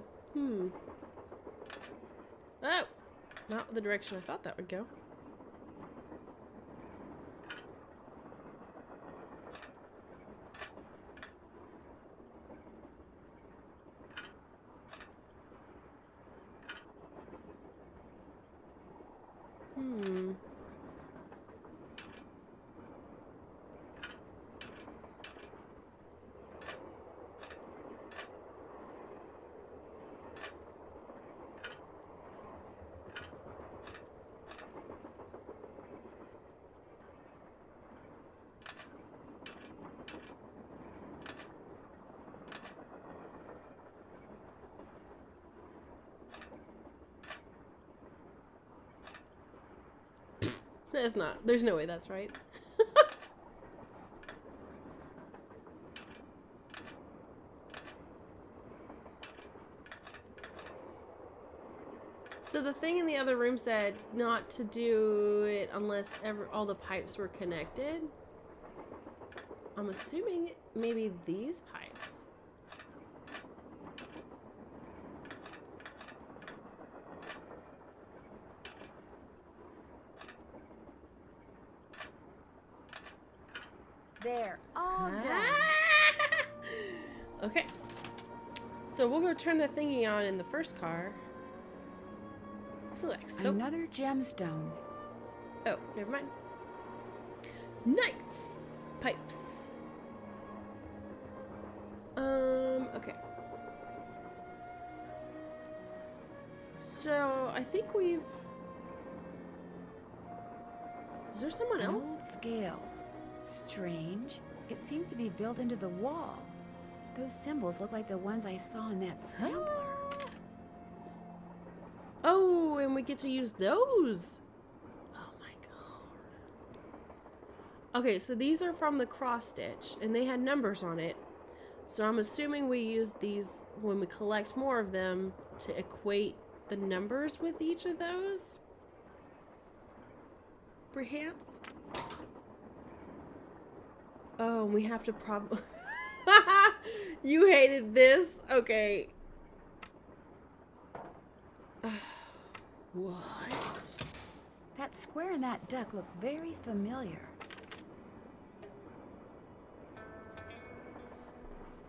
Not the direction I thought that would go. That's not. There's no way that's right. So the thing in the other room said not to do it unless all the pipes were connected. I'm assuming maybe these pipes. They're all done. Okay. So we'll go turn the thingy on in the first car. Select soap. Another gemstone. Oh, never mind. Nice pipes. Okay. So I think we've. Is there someone An else? old scale. Strange. It seems to be built into the wall. Those symbols look like the ones I saw in that sampler. Oh, and we get to use those. Oh my god. Okay, so these are from the cross stitch, and they had numbers on it. So I'm assuming we use these when we collect more of them to equate the numbers with each of those. Perhaps. Oh, we have to probably. You hated this? Okay. What? That square and that duck look very familiar.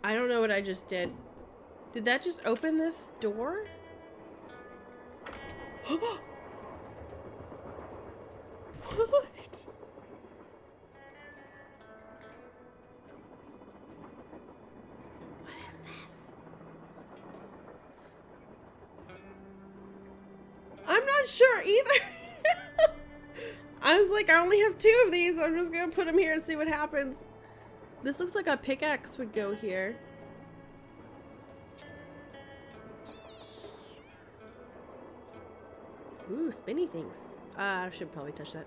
I don't know what I just did. Did that just open this door? What? What is this? I'm not sure either. I was like, I only have 2 of these. I'm just gonna put them here and see what happens. This looks like a pickaxe would go here. Ooh, spinny things. I should probably touch that.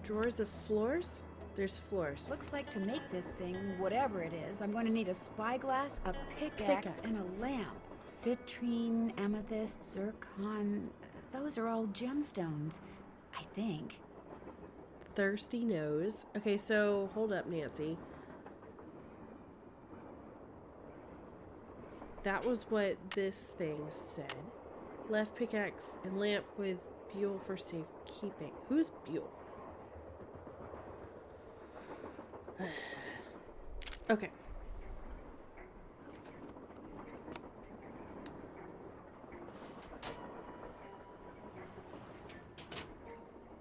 Drawers of floors? There's floors. Looks like to make this thing, whatever it is, I'm going to need a spyglass, a pickaxe, and a lamp. Citrine, amethyst, zircon, those are all gemstones, I think. Thirsty nose. Okay, so hold up, Nancy. That was what this thing said. Left pickaxe and lamp with Buell for safekeeping. Who's Buell? Okay.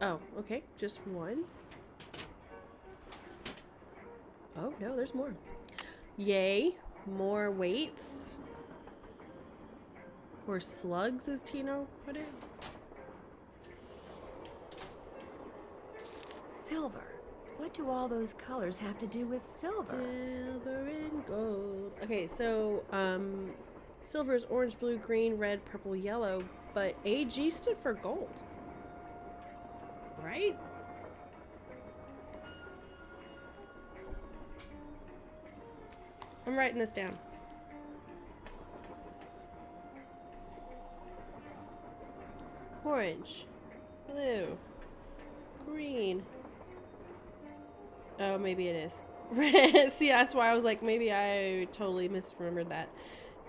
Oh, okay. Just one. Oh, no, there's more. Yay. More weights. Or slugs, as Tino put it. Silver. What do all those colors have to do with silver? Silver and gold. Okay, so, silver is orange, blue, green, red, purple, yellow, but AG stood for gold. Right? I'm writing this down. Orange, blue, green. Oh, maybe it is. Red. See, that's why I was like, maybe I totally misremembered that.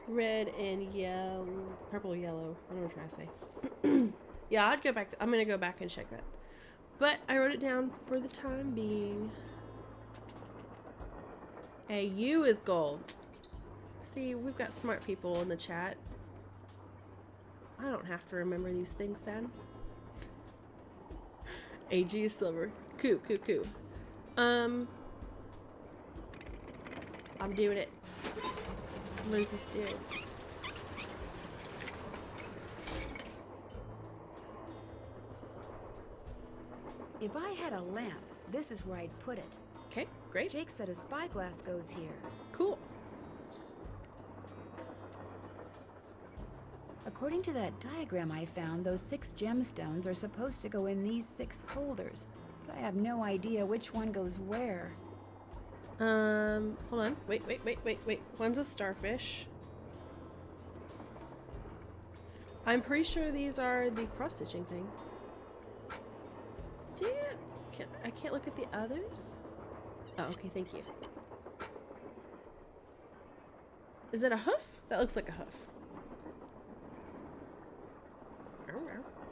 Red and yellow, purple, yellow. What am I trying to say? Yeah, I'd go back. I'm gonna go back and check that. But I wrote it down for the time being. A U is gold. See, we've got smart people in the chat. I don't have to remember these things then. AG is silver. Cool. I'm doing it. What does this do? If I had a lamp, this is where I'd put it. Okay, great. Jake said a spyglass goes here. Cool. According to that diagram I found, those 6 gemstones are supposed to go in these 6 holders. But I have no idea which one goes where. Hold on. Wait. One's a starfish. I'm pretty sure these are the cross-stitching things. I can't look at the others? Oh, okay, thank you. Is it a hoof? That looks like a hoof.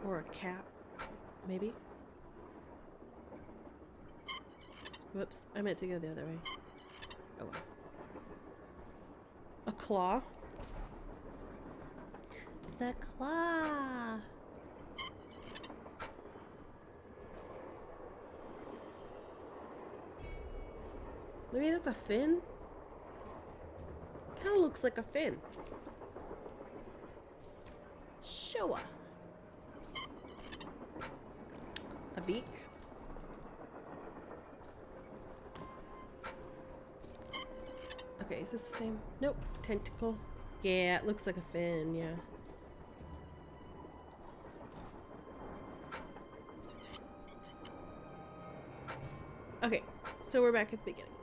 Or a cap, maybe. Whoops, I meant to go the other way. Oh well. A claw. The claw. Maybe that's a fin? Kind of looks like a fin. Showa. A beak. Okay, is this the same? Nope. Tentacle. Yeah, it looks like a fin, yeah. Okay, so we're back at the beginning.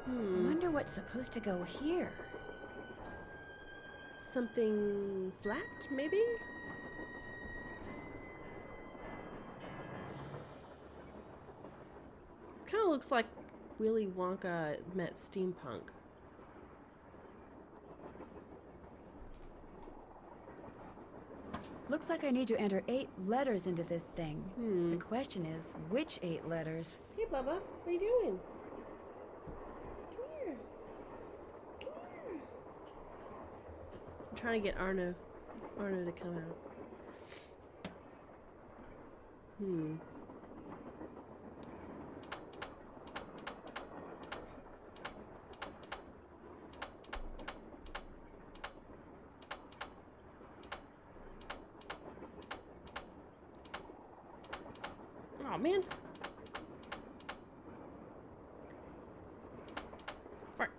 Wonder what's supposed to go here. Something flat, maybe? It kind of looks like Willy Wonka met steampunk. Looks like I need to enter 8 letters into this thing. The question is, which 8 letters? Hey, Bubba, what are you doing? Come here. Come here. I'm trying to get Arno to come out. Oh man. Fart.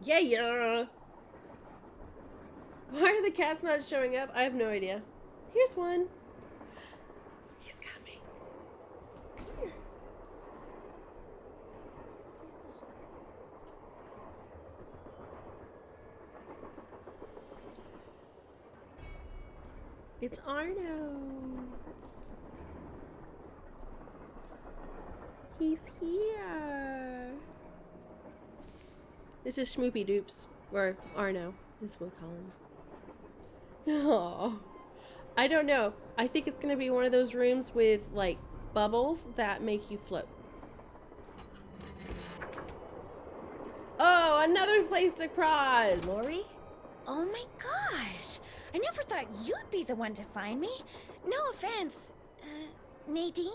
Yeah. Why are the cats not showing up? I have no idea. Here's one. He's coming. Come here. It's Arno. He's here. This is Schmoopy Doops, or Arno, is what we call him. Oh, I don't know. I think it's gonna be one of those rooms with like bubbles that make you float. Oh, another place to cross. Lori? Oh my gosh! I never thought you'd be the one to find me. No offense. Nadine?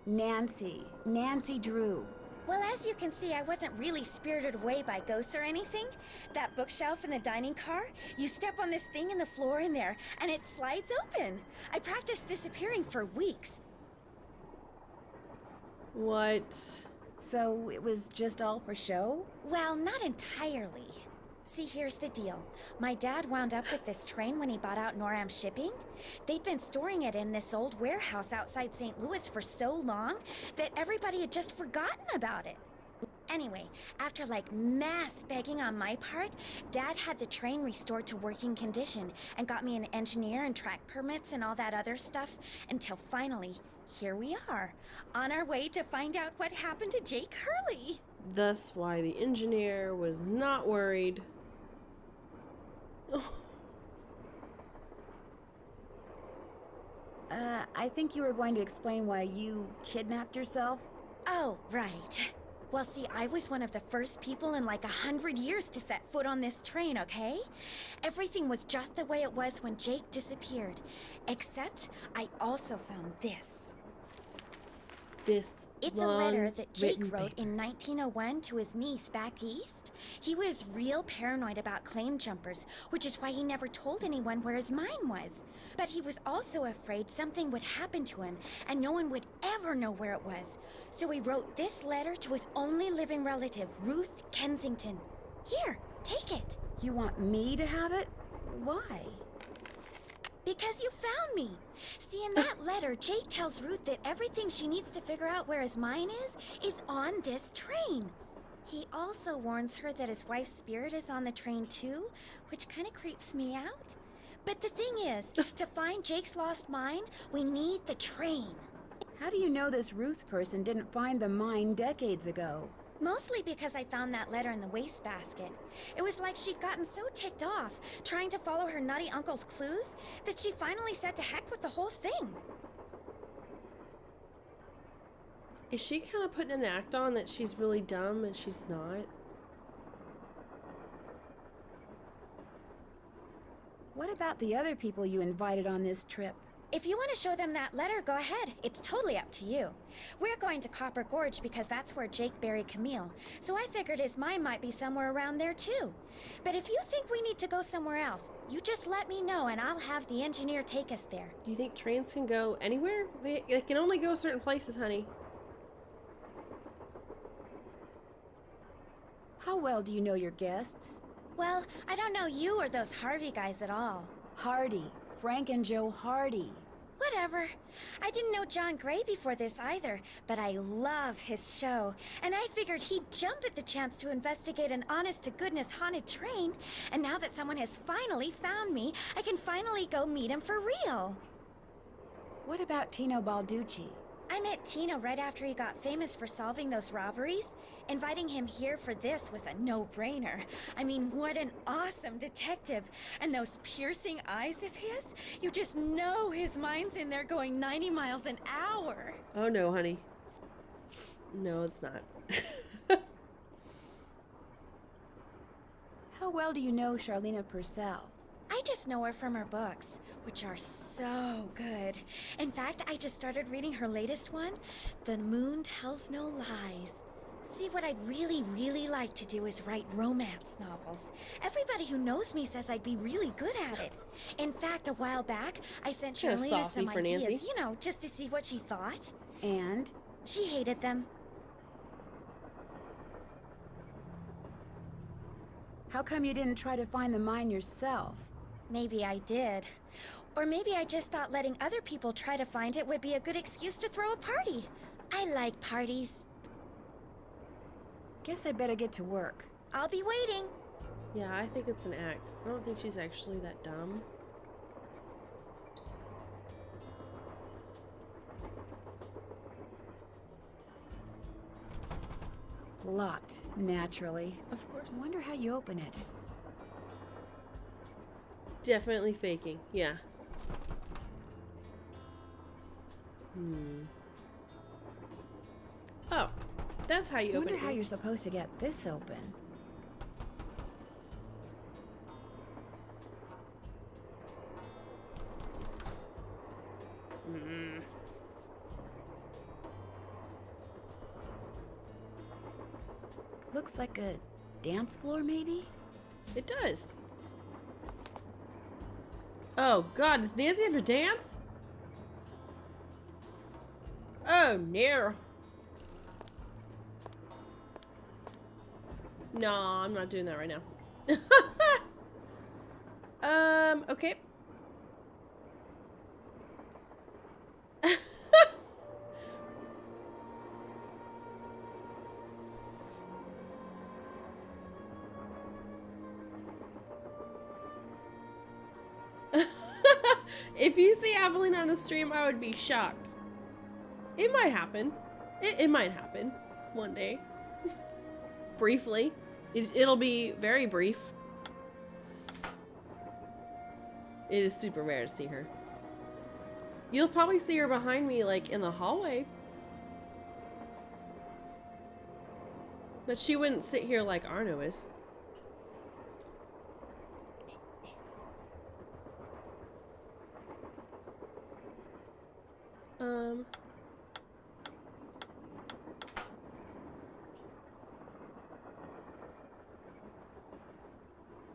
Nancy. Nancy Drew. Well, as you can see, I wasn't really spirited away by ghosts or anything. That bookshelf in the dining car, you step on this thing in the floor in there, and it slides open. I practiced disappearing for weeks. What? So it was just all for show? Well, not entirely. See, here's the deal. My dad wound up with this train when he bought out Noram Shipping. They'd been storing it in this old warehouse outside St. Louis for so long that everybody had just forgotten about it. Anyway, after like mass begging on my part, Dad had the train restored to working condition and got me an engineer and track permits and all that other stuff until finally, here we are, on our way to find out what happened to Jake Hurley. Thus why the engineer was not worried. I think you were going to explain why you kidnapped yourself. Oh, right. Well, see, I was one of the first people in like 100 years to set foot on this train, okay? Everything was just the way it was when Jake disappeared. Except, I also found this. It's a letter that Jake wrote in 1901 to his niece back east. He was real paranoid about claim jumpers, which is why he never told anyone where his mine was. But he was also afraid something would happen to him, and no one would ever know where it was. So he wrote this letter to his only living relative, Ruth Kensington. Here, take it. You want me to have it? Why? Because you found me. See, in that letter, Jake tells Ruth that everything she needs to figure out where his mine is on this train. He also warns her that his wife's spirit is on the train too, which kind of creeps me out. But the thing is, to find Jake's lost mine, we need the train. How do you know this Ruth person didn't find the mine decades ago? Mostly because I found that letter in the wastebasket. It was like she'd gotten so ticked off, trying to follow her nutty uncle's clues, that she finally said to heck with the whole thing. Is she kind of putting an act on that she's really dumb and she's not? What about the other people you invited on this trip? If you want to show them that letter, go ahead. It's totally up to you. We're going to Copper Gorge because that's where Jake buried Camille, so I figured his mine might be somewhere around there too. But if you think we need to go somewhere else, you just let me know and I'll have the engineer take us there. Do you think trains can go anywhere? They can only go certain places, honey. How well do you know your guests? Well, I don't know you or those Harvey guys at all. Hardy. Frank and Joe Hardy. Whatever. I didn't know John Gray before this either, but I love his show. And I figured he'd jump at the chance to investigate an honest-to-goodness haunted train. And now that someone has finally found me, I can finally go meet him for real. What about Tino Balducci? I met Tino right after he got famous for solving those robberies. Inviting him here for this was a no-brainer. I mean, what an awesome detective. And those piercing eyes of his, you just know his mind's in there going 90 miles an hour. Oh no, honey. No, it's not. How well do you know Charlena Purcell? I just know her from her books, which are so good. In fact, I just started reading her latest one, The Moon Tells No Lies. See, what I'd really like to do is write romance novels. Everybody who knows me says I'd be really good at it. In fact, a while back, I sent Charlena some ideas, you know, just to see what she thought. And? She hated them. How come you didn't try to find the mine yourself? Maybe I did. Or maybe I just thought letting other people try to find it would be a good excuse to throw a party. I like parties. Guess I better get to work. I'll be waiting. Yeah, I think it's an act. I don't think she's actually that dumb. Locked, naturally. Of course. I wonder how you open it. Definitely faking, yeah. Oh, that's how you open it. I wonder how you're supposed to get this open. Looks like a dance floor, maybe? It does. Oh God, does Nancy have to dance? Oh no. No, I'm not doing that right now. Okay. If you see Aveline on a stream, I would be shocked. It might happen. It might happen one day. Briefly. It'll be very brief. It is super rare to see her. You'll probably see her behind me, like, in the hallway. But she wouldn't sit here like Arno is.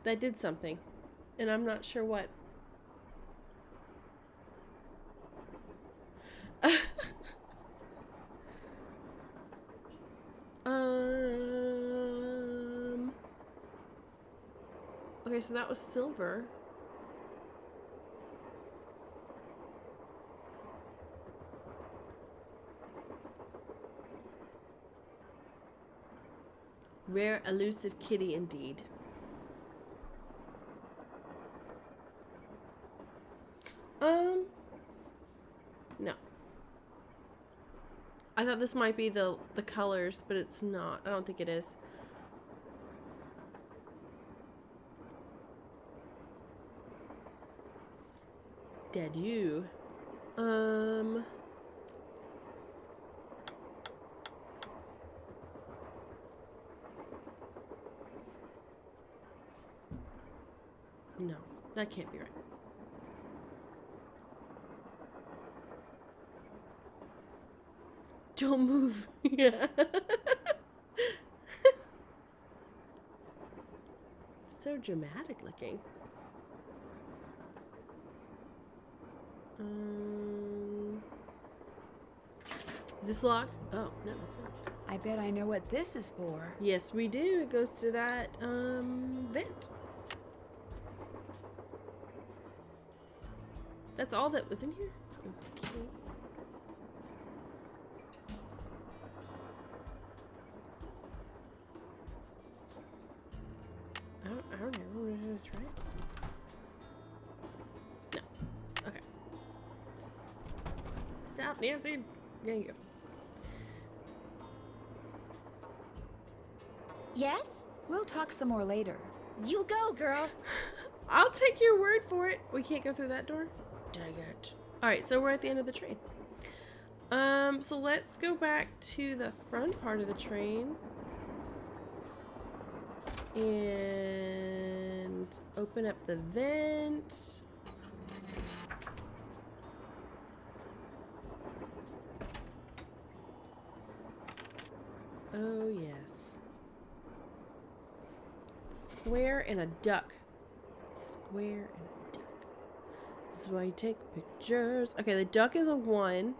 That did something, and I'm not sure what. Okay, so that was silver. Rare, elusive kitty indeed. No. I thought this might be the colors, but it's not. I don't think it is. Dead you. No. That can't be right. Don't move. Yeah. So dramatic looking. Is this locked? Oh, no, it's not. I bet I know what this is for. Yes, we do. It goes to that, vent. That's all that was in here? Okay. I don't know how to try it. No. Okay. Stop, Nancy. There you go. Yes? We'll talk some more later. You go, girl. I'll take your word for it. We can't go through that door? Dang it. Alright, so we're at the end of the train. So let's go back to the front part of the train. And open up the vent. Oh, yes. Square and a duck. Square and a duck. This is why you take pictures. Okay, the duck is a 1.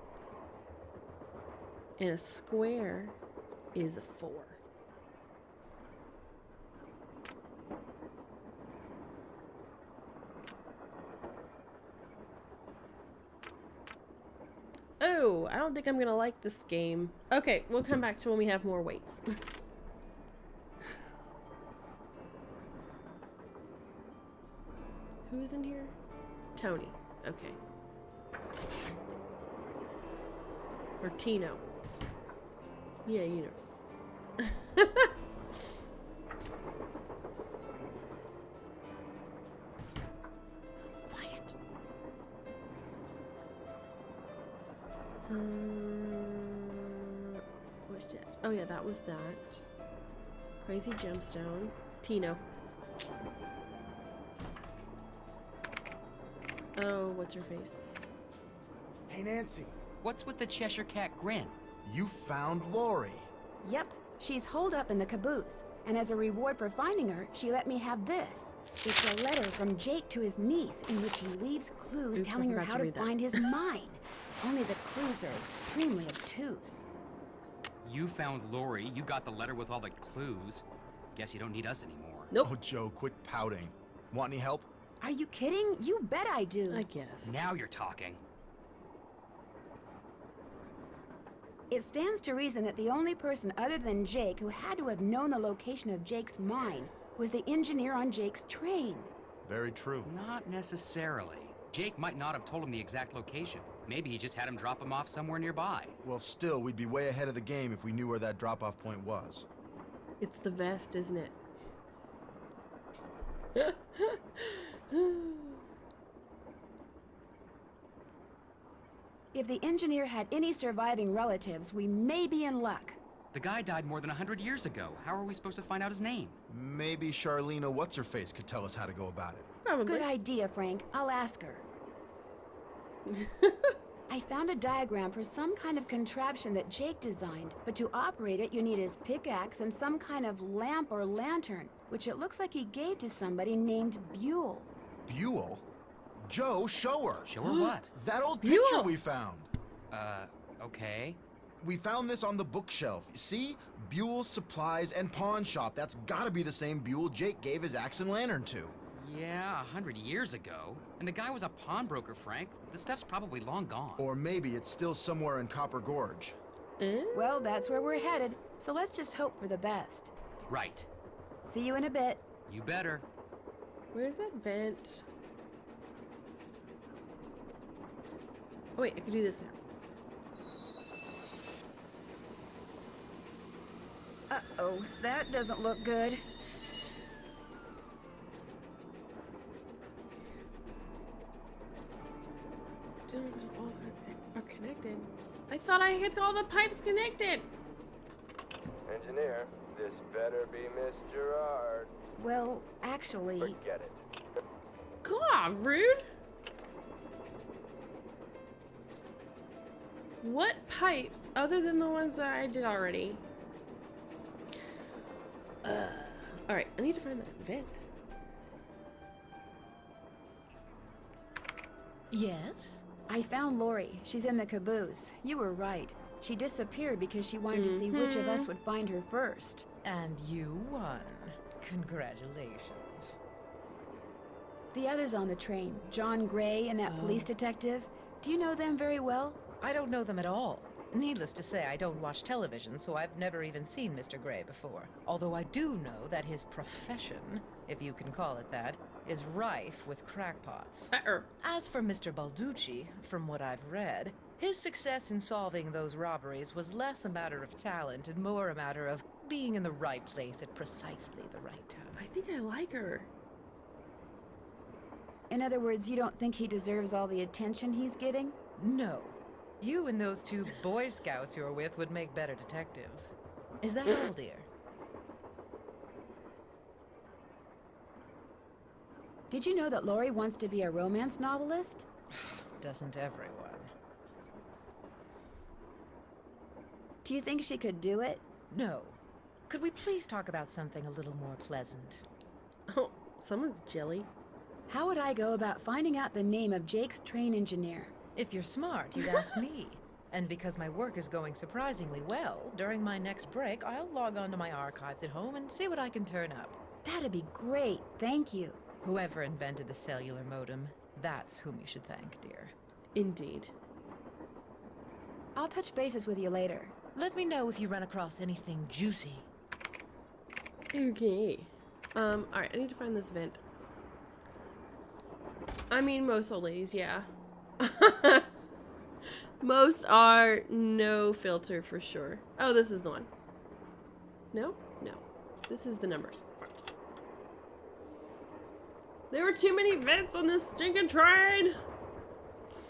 And a square is a 4. Oh, I don't think I'm gonna like this game. Okay, we'll come back to when we have more weights. Who's in here? Tony. Okay. Or Tino. Yeah, you know. Quiet. What's that? Oh yeah, that was that. Crazy gemstone. Tino. Oh, what's her face? Hey, Nancy. What's with the Cheshire Cat grin? You found Lori. Yep, She's holed up in the caboose, and as a reward for finding her, she let me have this. It's a letter from Jake to his niece in which he leaves clues Oops, telling I her forgot how to to read that. find his mine. Only the clues are extremely obtuse. You found Lori, you got the letter with all the clues. Guess you don't need us anymore. Nope. Oh, Joe, quit pouting. Want any help? Are you kidding? You bet I do. I guess. Now you're talking. It stands to reason that the only person other than Jake who had to have known the location of Jake's mine was the engineer on Jake's train. Very true. Not necessarily. Jake might not have told him the exact location. Maybe he just had him drop him off somewhere nearby. Well, still, we'd be way ahead of the game if we knew where that drop-off point was. It's the vest, isn't it? If the engineer had any surviving relatives, we may be in luck. The guy died more than 100 years ago. How are we supposed to find out his name? Maybe Charlena What's-Her-Face could tell us how to go about it. Probably. Good idea, Frank. I'll ask her. I found a diagram for some kind of contraption that Jake designed, but to operate it, you need his pickaxe and some kind of lamp or lantern, which it looks like he gave to somebody named Buell. Buell? Joe, show her! Show her what? That old Buell! picture we found! Okay. We found this on the bookshelf. See? Buell's Supplies and Pawn Shop. That's gotta be the same Buell Jake gave his axe and lantern to. Yeah, 100 years ago. And the guy was a pawnbroker, Frank. The stuff's probably long gone. Or maybe it's still somewhere in Copper Gorge. Well, that's where we're headed, so let's just hope for the best. Right. See you in a bit. You better. Where's that vent? Oh wait, I can do this now. Uh-oh, that doesn't look good. All are connected. I thought I had all the pipes connected. Engineer, this better be Miss Gerard. Well, actually... Forget it. God, rude. What pipes, other than the ones that I did already? Alright, I need to find that vent. Yes? I found Lori. She's in the caboose. You were right. She disappeared because she wanted to see which of us would find her first. And you won. Congratulations. The others on the train, John Gray and that police detective, do you know them very well? I don't know them at all. Needless to say, I don't watch television, so I've never even seen Mr. Gray before. Although I do know that his profession, if you can call it that, is rife with crackpots. As for Mr. Balducci, from what I've read, his success in solving those robberies was less a matter of talent and more a matter of being in the right place at precisely the right time. I think I like her. In other words, you don't think he deserves all the attention he's getting? No. You and those two Boy Scouts you're with would make better detectives. Is that all, dear? Did you know that Lori wants to be a romance novelist? Doesn't everyone? Do you think she could do it? No. Could we please talk about something a little more pleasant? Oh, someone's jelly. How would I go about finding out the name of Jake's train engineer? If you're smart, you'd ask me. And because my work is going surprisingly well, during my next break, I'll log on to my archives at home and see what I can turn up. That'd be great, thank you. Whoever invented the cellular modem, that's whom you should thank, dear. Indeed. I'll touch bases with you later. Let me know if you run across anything juicy. Okay. Alright, I need to find this vent. I mean, most old ladies, yeah. Most are no filter for sure. Oh, this is the one. No? No. This is the numbers. Front. There were too many vents on this stinking train! This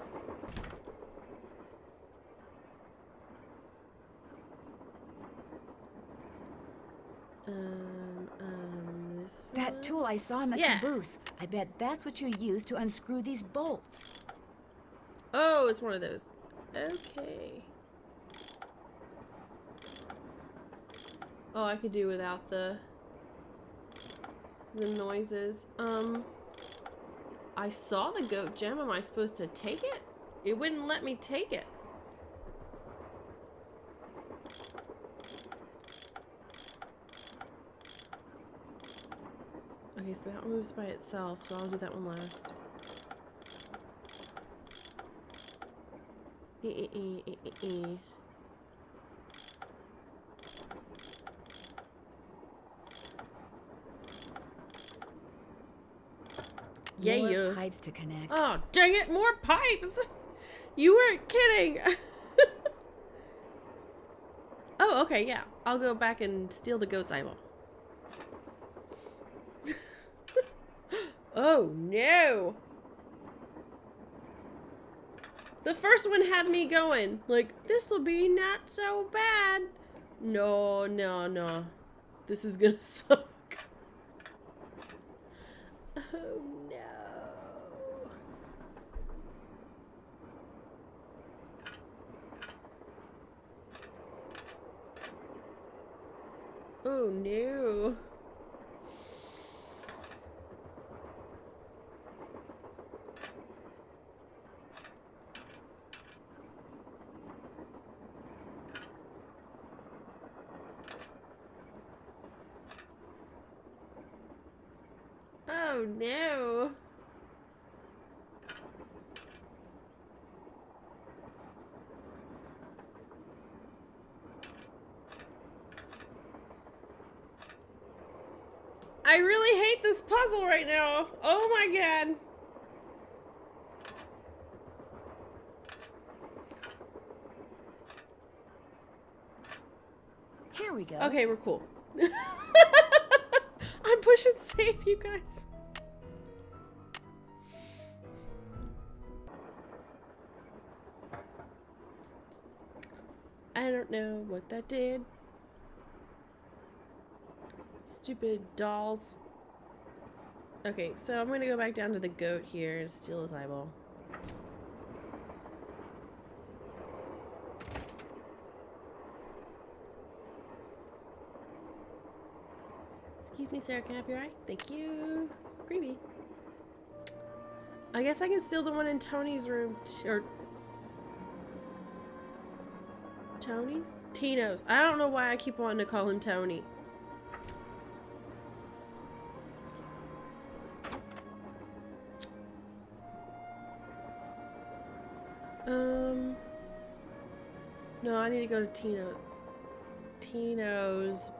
one? That tool I saw in the caboose. I bet that's what you use to unscrew these bolts. Oh, it's one of those. Okay. Oh, I could do without the noises. I saw the goat gem. Am I supposed to take it? It wouldn't let me take it. Okay, so that moves by itself, so I'll do that one last. More pipes to connect. Oh, dang it, more pipes! You weren't kidding! Oh, okay, yeah. I'll go back and steal the goat's eyeball. Oh, no! The first one had me going, like, this'll be not so bad. No, no, no. This is gonna suck. Oh, no. Oh, no. Oh no. I really hate this puzzle right now. Oh my god. Here we go. Okay, we're cool. I'm pushing save, you guys. I don't know what that did. Stupid dolls. Okay, so I'm gonna go back down to the goat here and steal his eyeball. Excuse me, sir, can I have your eye? Thank you. Creepy. I guess I can steal the one in Tony's room, or Tony's? Tino's. I don't know why I keep wanting to call him Tony. No, I need to go to Tino's.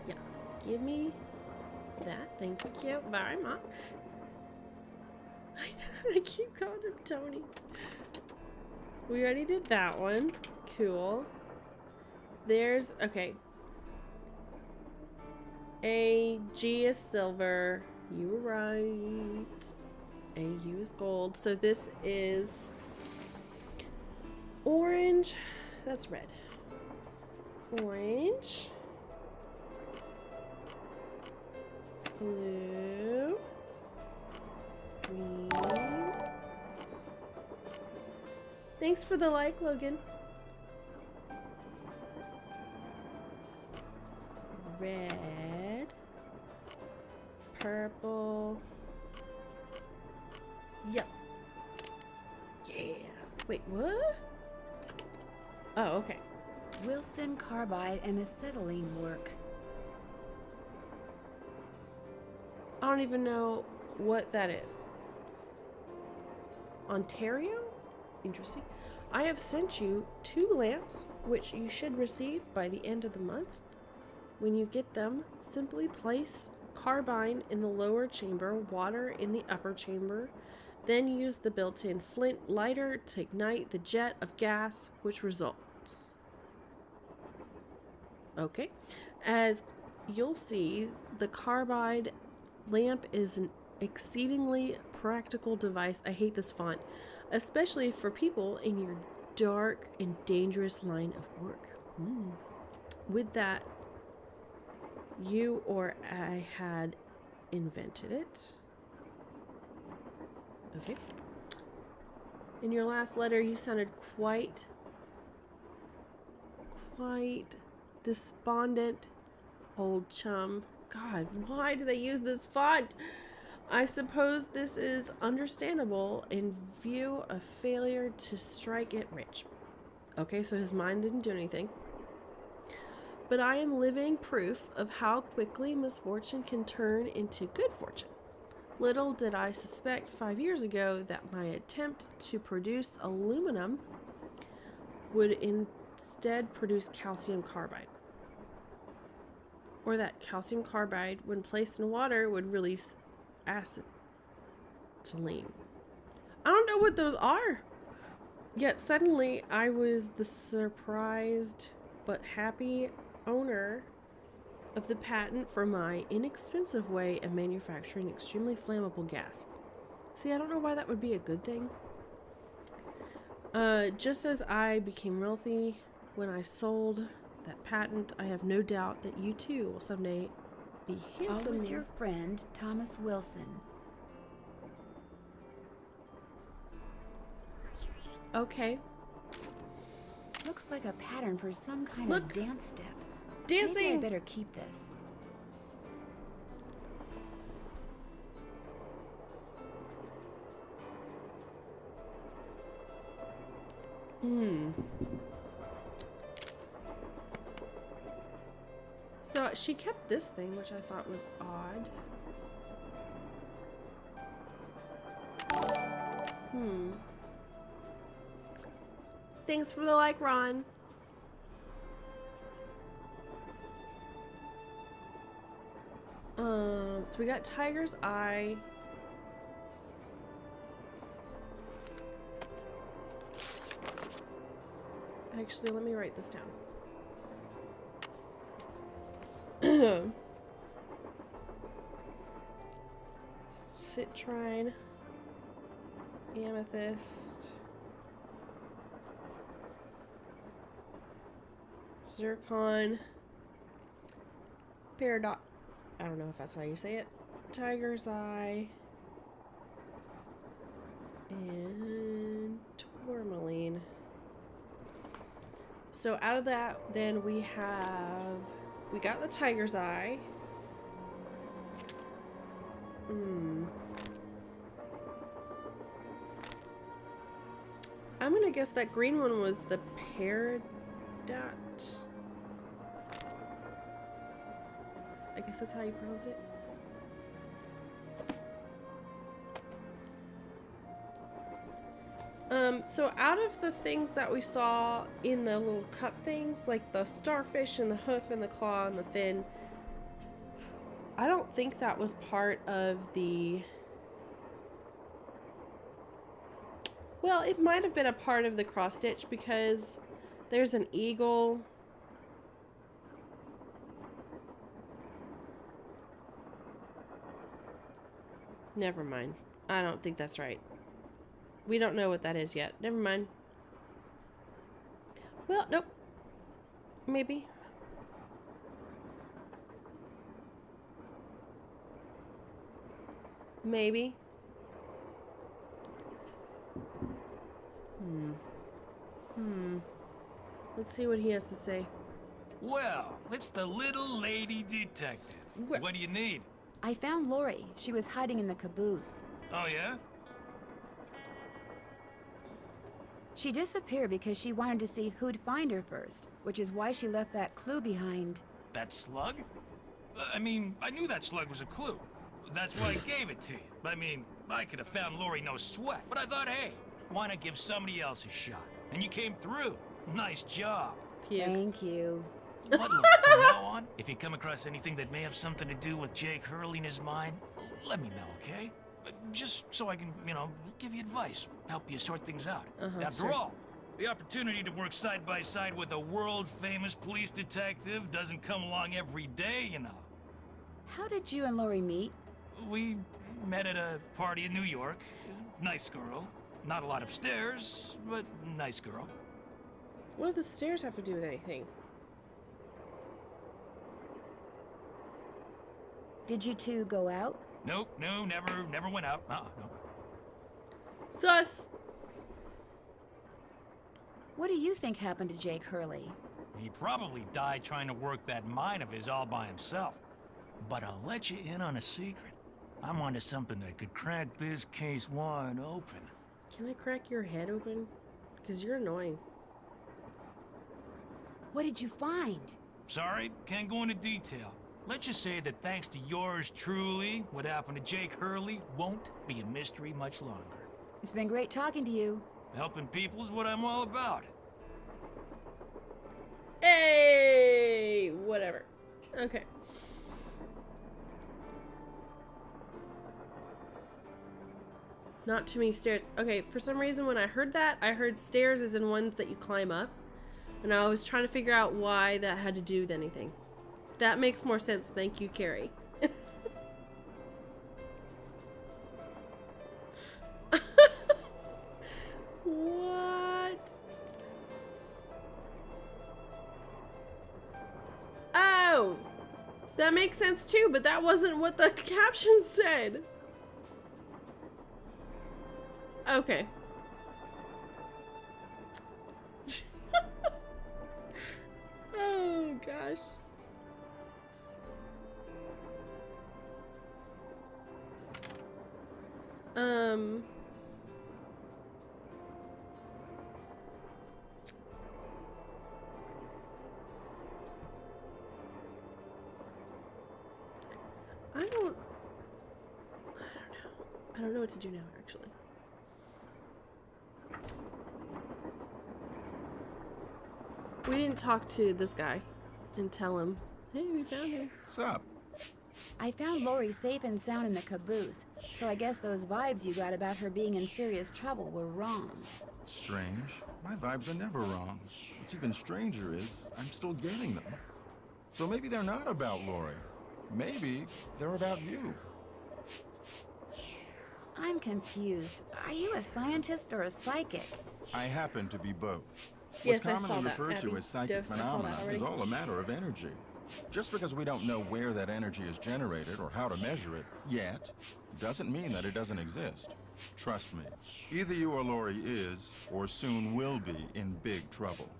Yeah, give me that. Thank you very much. I keep calling him Tony. We already did that one. Cool. There's, okay. A, G is silver. You were right. A, U is gold. So this is orange. That's red. Orange. Blue. Green. Thanks for the like, Logan. Red. Purple. Yep. Yeah. Wait, what? Oh, okay. Wilson carbide and acetylene works. I don't even know what that is. Ontario? Interesting. I have sent you 2 lamps, which you should receive by the end of the month. When you get them, simply place carbine in the lower chamber, water in the upper chamber, then use the built-in flint lighter to ignite the jet of gas, which results. Okay. As you'll see, the carbide lamp is an exceedingly practical device. I hate this font, especially for people in your dark and dangerous line of work. With that, you or I had invented it. Okay. In your last letter, you sounded quite white, despondent old chum. God, why do they use this font? I suppose this is understandable in view of failure to strike it rich. Okay, so his mind didn't do anything. But I am living proof of how quickly misfortune can turn into good fortune. Little did I suspect 5 years ago that my attempt to produce aluminum would instead produce calcium carbide. Or that calcium carbide, when placed in water, would release acetylene. I don't know what those are. Yet suddenly I was the surprised but happy owner of the patent for my inexpensive way of manufacturing extremely flammable gas. See, I don't know why that would be a good thing. Just as I became wealthy when I sold that patent, I have no doubt that you too will someday be handsome. Always your friend, Thomas Wilson. Okay. Looks like a pattern for some kind Look. of dance step. Dancing! Maybe I better keep this. So she kept this thing, which I thought was odd. Thanks for the like, Ron. So we got Tiger's Eye. Actually, let me write this down. Citrine, amethyst, zircon, peridot. I don't know if that's how you say it. Tiger's Eye, and tourmaline. So out of that, then we got the Tiger's Eye. I'm gonna guess that green one was the peridot. I guess that's how you pronounce it. So out of the things that we saw in the little cup things, like the starfish and the hoof and the claw and the fin, I don't think that was part of the... Well, it might have been a part of the cross stitch because there's an eagle. Never mind. I don't think that's right. We don't know what that is yet. Never mind. Well, nope. Maybe. Maybe. Let's see what he has to say. Well, it's the little lady detective. What do you need? I found Lori. She was hiding in the caboose. Oh, yeah? She disappeared because she wanted to see who'd find her first, which is why she left that clue behind. That slug? I mean, I knew that slug was a clue. That's why I gave it to you. I mean, I could have found Lori no sweat, but I thought, hey, why not give somebody else a shot? And you came through. Nice job. Thank you. But look, from now on, if you come across anything that may have something to do with Jake Hurley and his mind, let me know, okay? Just so I can, give you advice, help you sort things out. After all, the opportunity to work side by side with a world-famous police detective doesn't come along every day, How did you and Lori meet? We met at a party in New York. Nice girl. Not a lot upstairs, but nice girl. What do the stairs have to do with anything? Did you two go out? Nope, no, never went out. No. Sus! What do you think happened to Jake Hurley? He probably died trying to work that mine of his all by himself. But I'll let you in on a secret. I'm onto something that could crack this case wide open. Can I crack your head open? Because you're annoying. What did you find? Sorry, can't go into detail. Let's just say that thanks to yours truly, what happened to Jake Hurley won't be a mystery much longer. It's been great talking to you. Helping people is what I'm all about. Hey! Whatever. Okay. Not too many stairs. Okay, for some reason when I heard that, I heard stairs as in ones that you climb up. And I was trying to figure out why that had to do with anything. That makes more sense. Thank you, Carrie. What? Oh! That makes sense too, but that wasn't what the caption said. Okay. Oh gosh. I don't know what to do now, actually. We didn't talk to this guy and tell him, hey, we found her. What's up? I found Lori safe and sound in the caboose, so I guess those vibes you got about her being in serious trouble were wrong. Strange. My vibes are never wrong. What's even stranger is I'm still getting them. So maybe they're not about Lori. Maybe they're about you. I'm confused. Are you a scientist or a psychic? I happen to be both. Yes, What's I saw commonly that, referred to Abby. as psychic Yes, I saw that phenomena already. is all a matter of energy. Just because we don't know where that energy is generated or how to measure it yet, doesn't mean that it doesn't exist. Trust me, either you or Lori is, or soon will be, in big trouble.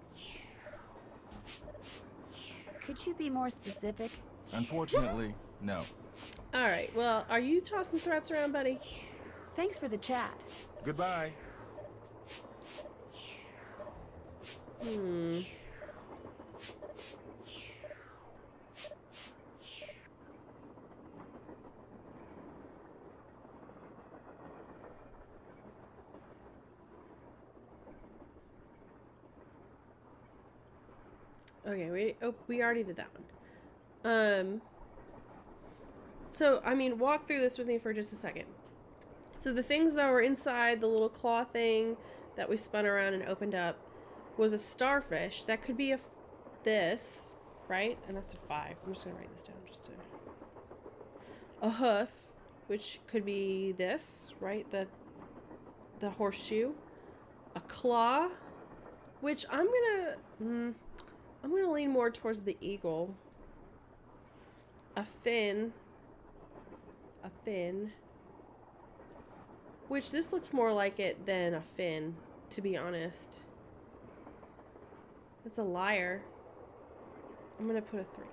Could you be more specific? Unfortunately, no. Alright, well, are you tossing threats around, buddy? Thanks for the chat. Goodbye. Okay, we already did that one. So, I mean, walk through this with me for just a second. So the things that were inside the little claw thing that we spun around and opened up was a starfish. That could be this, right? And that's a 5. I'm just gonna write this down just to... A hoof, which could be this, right? The horseshoe. A claw, which I'm gonna lean more towards the eagle. A fin. A fin. Which this looks more like it than a fin, to be honest. It's a lyre. I'm gonna put a 3.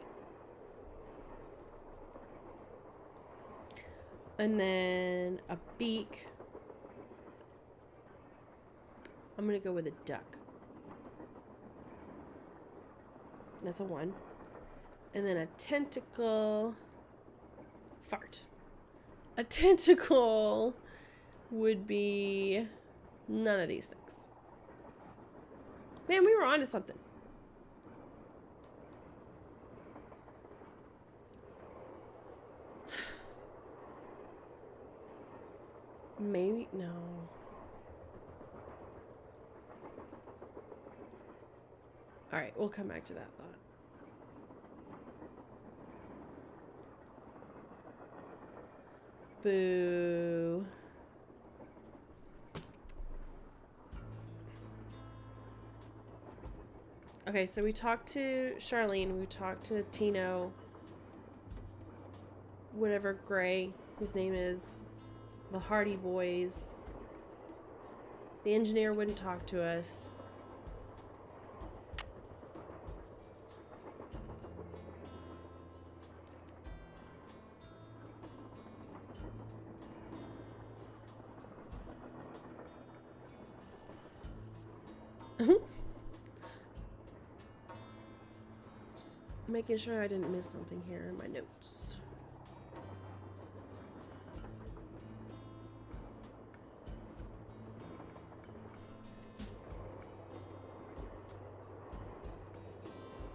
And then a beak. I'm gonna go with a duck. That's a 1. And then a tentacle. Fart. A tentacle would be none of these things. Man, we were onto something. Maybe, no. Alright, we'll come back to that thought. Boo. Okay, so we talked to Charlene, we talked to Tino, whatever Gray, his name is, the Hardy Boys. The engineer wouldn't talk to us. Making sure I didn't miss something here in my notes.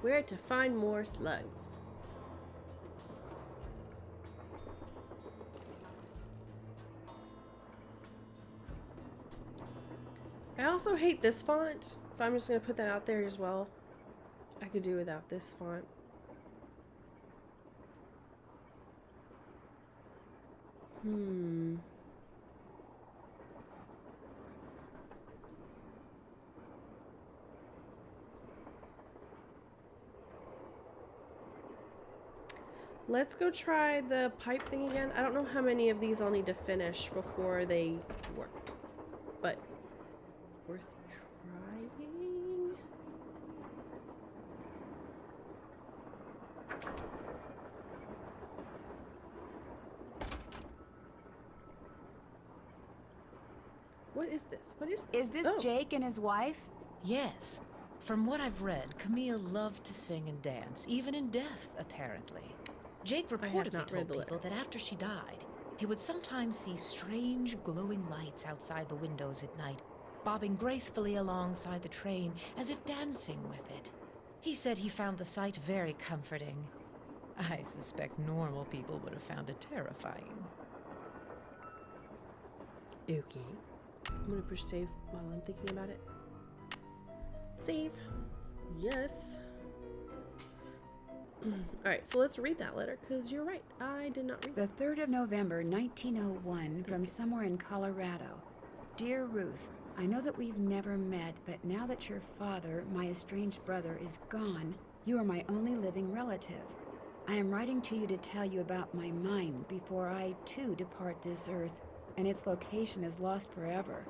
Where to find more slugs? I also hate this font. If I'm just gonna put that out there as well, I could do without this font. Let's go try the pipe thing again. I don't know how many of these I'll need to finish before they work, but worth trying. What is this? What is this? Is this Jake and his wife? Yes. From what I've read, Camille loved to sing and dance, even in death, apparently. Jake reportedly told people that after she died, he would sometimes see strange glowing lights outside the windows at night, bobbing gracefully alongside the train as if dancing with it. He said he found the sight very comforting. I suspect normal people would have found it terrifying. Okay. I'm gonna push save while I'm thinking about it. Save. Yes. Alright, so let's read that letter, because you're right. I did not read The 3rd of November, 1901, from somewhere in Colorado. Dear Ruth, I know that we've never met, but now that your father, my estranged brother, is gone, you are my only living relative. I am writing to you to tell you about my mine before I, too, depart this earth, and its location is lost forever.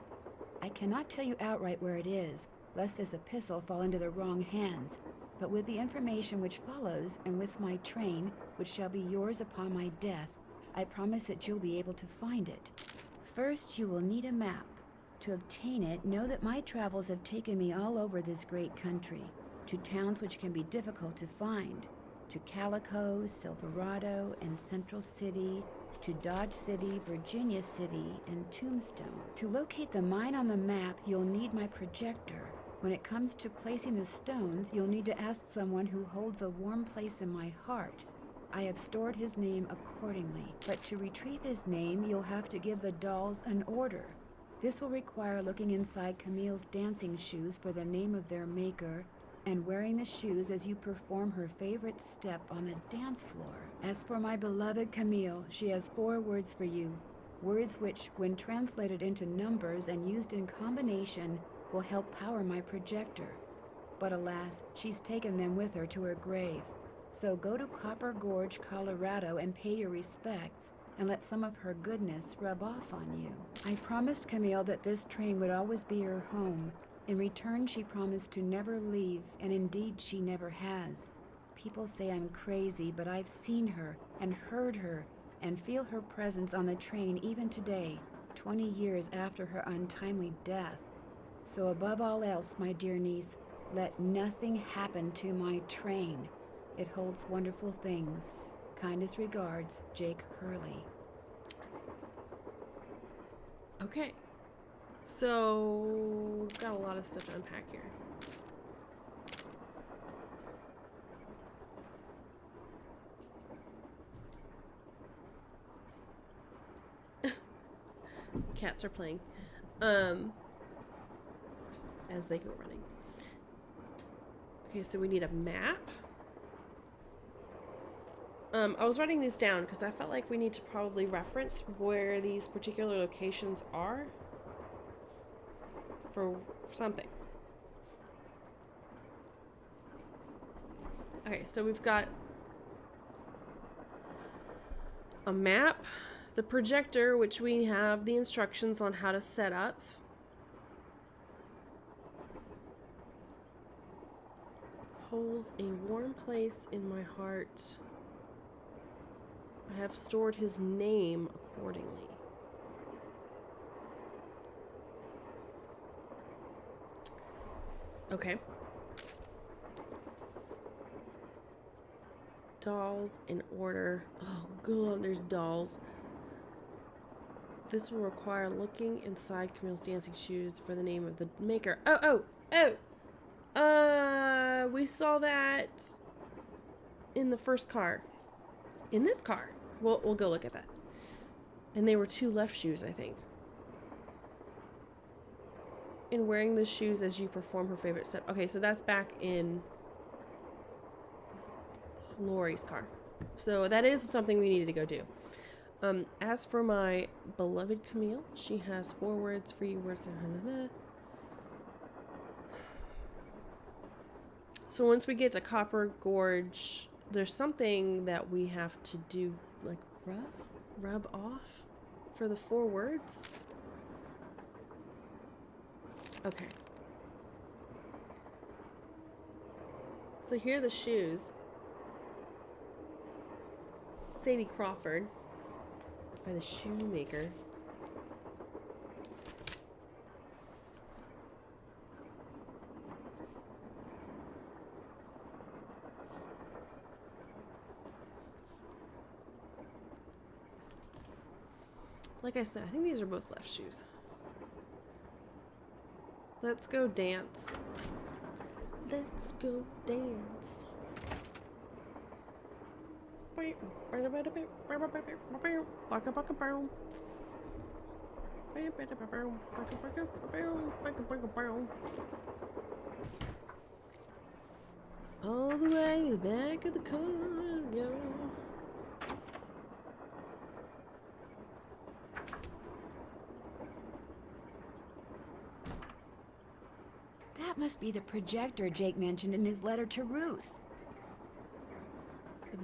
I cannot tell you outright where it is, lest this epistle fall into the wrong hands. But with the information which follows, and with my train, which shall be yours upon my death, I promise that you'll be able to find it. First, you will need a map. To obtain it, know that my travels have taken me all over this great country, to towns which can be difficult to find, to Calico, Silverado, and Central City, to Dodge City, Virginia City, and Tombstone. To locate the mine on the map, you'll need my projector. When it comes to placing the stones, you'll need to ask someone who holds a warm place in my heart. I have stored his name accordingly, but to retrieve his name, you'll have to give the dolls an order. This will require looking inside Camille's dancing shoes for the name of their maker, and wearing the shoes as you perform her favorite step on the dance floor. As for my beloved Camille, she has 4 words for you, words which, when translated into numbers and used in combination, will help power my projector. But alas, she's taken them with her to her grave. So go to Copper Gorge, Colorado and pay your respects, and let some of her goodness rub off on you. I promised Camille that this train would always be her home. In return, she promised to never leave, and indeed she never has. People say I'm crazy, but I've seen her and heard her and feel her presence on the train even today, 20 years after her untimely death. So above all else, my dear niece, let nothing happen to my train. It holds wonderful things. Kindest regards, Jake Hurley. Okay. So, we've got a lot of stuff to unpack here. Cats are playing. As they go running. Okay, so we need a map. I was writing these down because I felt like we need to probably reference where these particular locations are for something. Okay, so we've got a map, the projector, which we have the instructions on how to set up. Holds a warm place in my heart. I have stored his name accordingly. Okay. Dolls in order. Oh god, there's dolls. This will require looking inside Camille's dancing shoes for the name of the maker. We saw that in the first car. In this car. We'll go look at that. And they were 2 left shoes, I think. In wearing the shoes as you perform her favorite step. Okay, so that's back in Lori's car. So that is something we needed to go do. As for my beloved Camille, she has 4 words for you. Words. So once we get to Copper Gorge, there's something that we have to do, like rub off for the 4 words. Okay. So here are the shoes. Sadie Crawford by the shoemaker. Like I said, I think these are both left shoes. Let's go dance. Let's go dance. All the way to the back of the car, go. That must be the projector Jake mentioned in his letter to Ruth.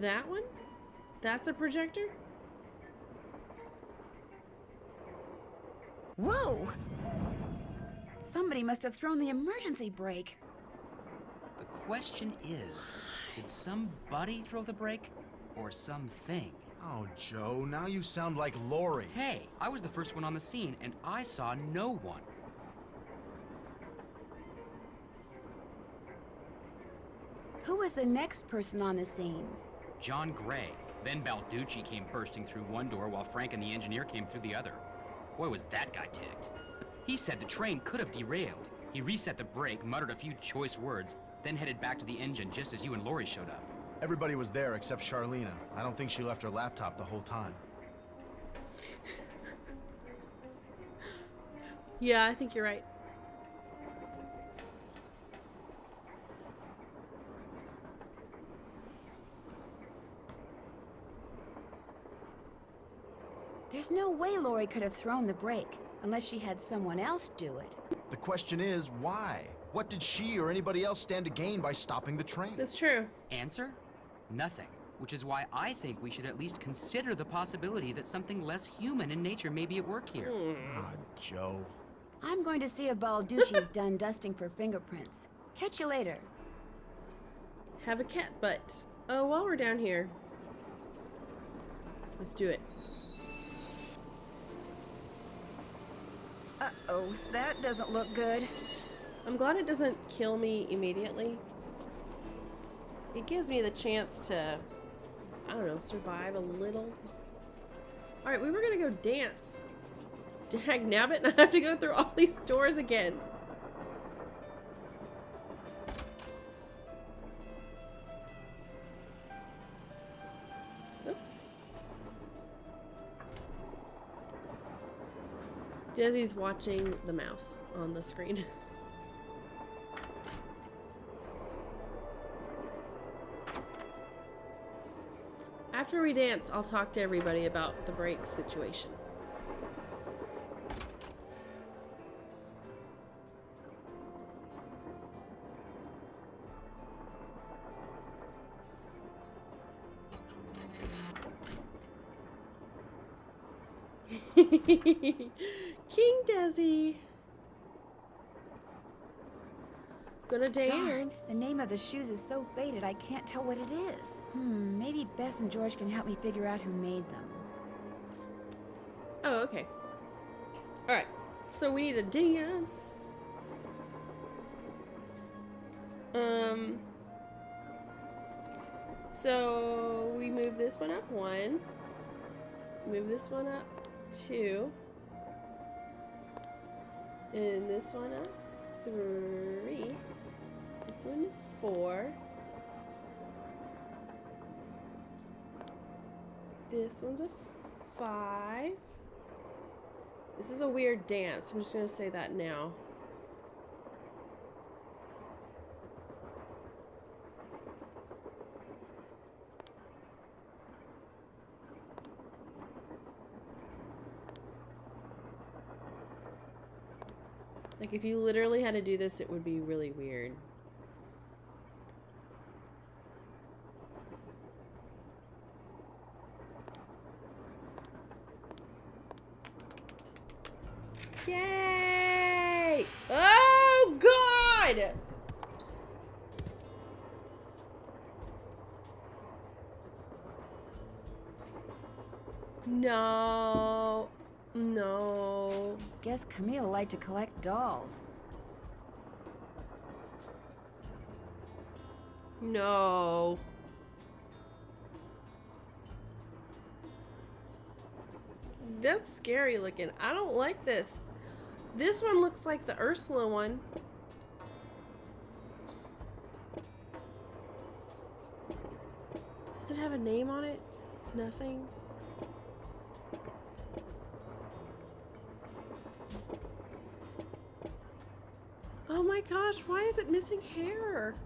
That one? That's a projector? Whoa! Somebody must have thrown the emergency brake. The question is, did somebody throw the brake? Or something? Oh, Joe, now you sound like Lori. Hey, I was the first one on the scene, and I saw no one. Who was the next person on the scene? John Gray. Then Balducci came bursting through one door while Frank and the engineer came through the other. Boy, was that guy ticked. He said the train could have derailed. He reset the brake, muttered a few choice words, then headed back to the engine just as you and Lori showed up. Everybody was there except Charlena. I don't think she left her laptop the whole time. Yeah, I think you're right. There's no way Lori could have thrown the brake, unless she had someone else do it. The question is, why? What did she or anybody else stand to gain by stopping the train? That's true. Answer? Nothing. Which is why I think we should at least consider the possibility that something less human in nature may be at work here. Ah, Joe. I'm going to see if Balducci's done dusting for fingerprints. Catch you later. Have a cat butt. Oh, while we're down here, let's do it. Uh-oh, that doesn't look good. I'm glad it doesn't kill me immediately. It gives me the chance to, I don't know, survive a little. Alright, we were gonna go dance. Dag nabbit, and I have to go through all these doors again. Oops. Desi's watching the mouse on the screen. After we dance, I'll talk to everybody about the brake situation. King Desi. Gonna Darn, dance. the name of the shoes is so faded I can't tell what it is. Maybe Bess and George can help me figure out who made them. Oh, okay. Alright, so we need a dance. So we move this one up 1. Move this one up 2. And this one up 3. This one 4. This one's a 5. This is a weird dance. I'm just gonna say that now. Like, if you literally had to do this, it would be really weird. Yay! Oh, God! No. No. Guess Camille liked to collect dolls. No. That's scary looking. I don't like this. This one looks like the Ursula one. Does it have a name on it? Nothing. Oh my gosh, why is it missing hair?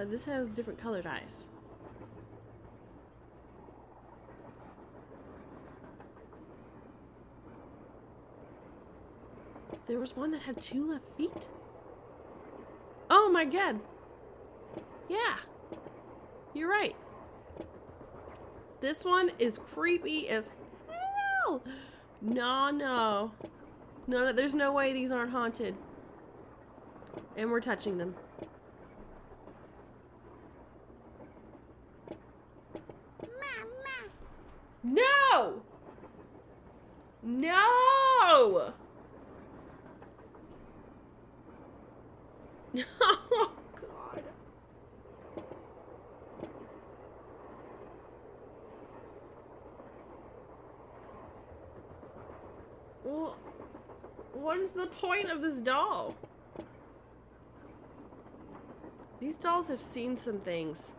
This has different colored eyes. There was one that had 2 left feet. Oh my god. Yeah. You're right. This one is creepy as hell. No, no. No, no, there's no way these aren't haunted. And we're touching them. No! No! Oh, God. Well, what is the point of this doll? These dolls have seen some things.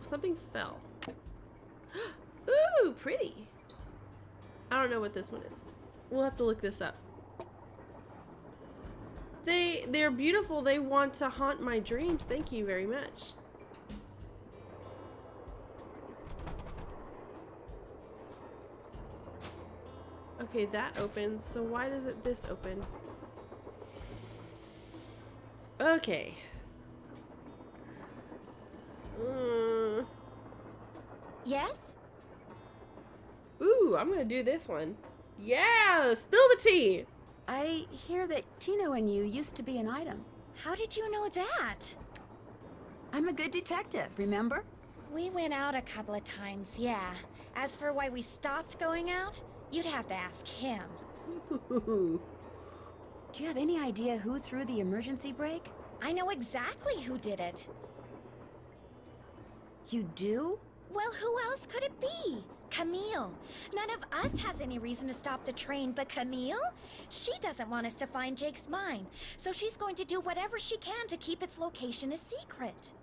Something fell. Ooh, pretty. I don't know what this one is. We'll have to look this up. They're beautiful. They want to haunt my dreams. Thank you very much. Okay, that opens. So why does this open? Okay. Yes? Ooh, I'm gonna do this one. Yeah, spill the tea. I hear that Tino and you used to be an item. How did you know that? I'm a good detective, remember? We went out a couple of times, yeah. As for why we stopped going out, you'd have to ask him. Do you have any idea who threw the emergency brake? I know exactly who did it. You do? Well, who else could it be? Camille. None of us has any reason to stop the train but Camille. She doesn't want us to find Jake's mine, so she's going to do whatever she can to keep its location a secret.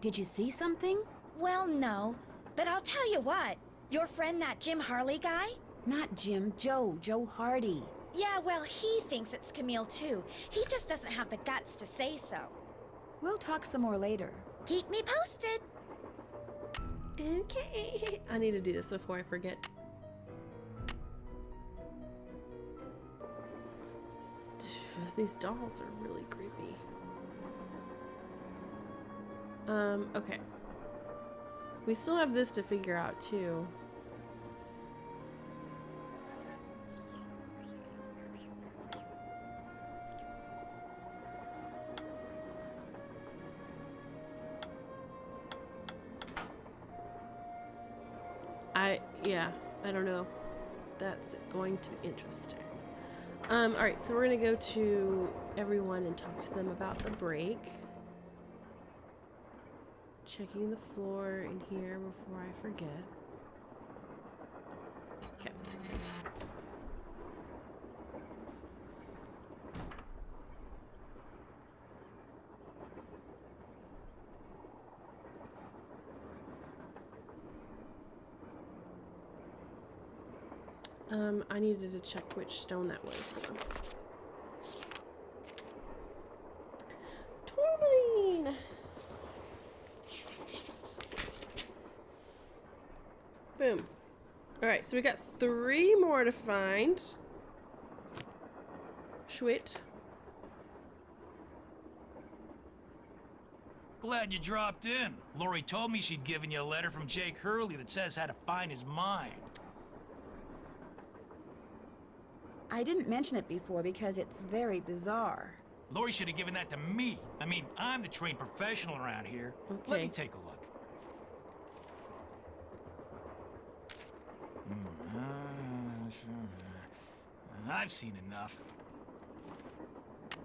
Did you see something? Well, no. But I'll tell you what. Your friend, that Jim Harley guy? Not Jim, Joe Hardy. Yeah, well, he thinks it's Camille too. He just doesn't have the guts to say so. We'll talk some more later. Keep me posted. Okay. I need to do this before I forget. These dolls are really creepy. Okay. We still have this to figure out too. yeah, I don't know. That's going to be interesting. Alright, so we're gonna go to everyone and talk to them about the break. Checking the floor in here before I forget. Okay. I needed to check which stone that was. Hold on. Tourmaline! Boom. Alright, so we got 3 more to find. Schwit. Glad you dropped in. Lori told me she'd given you a letter from Jake Hurley that says how to find his mind. I didn't mention it before because it's very bizarre. Lori should have given that to me. I mean, I'm the trained professional around here. Let me take a look. I've seen enough.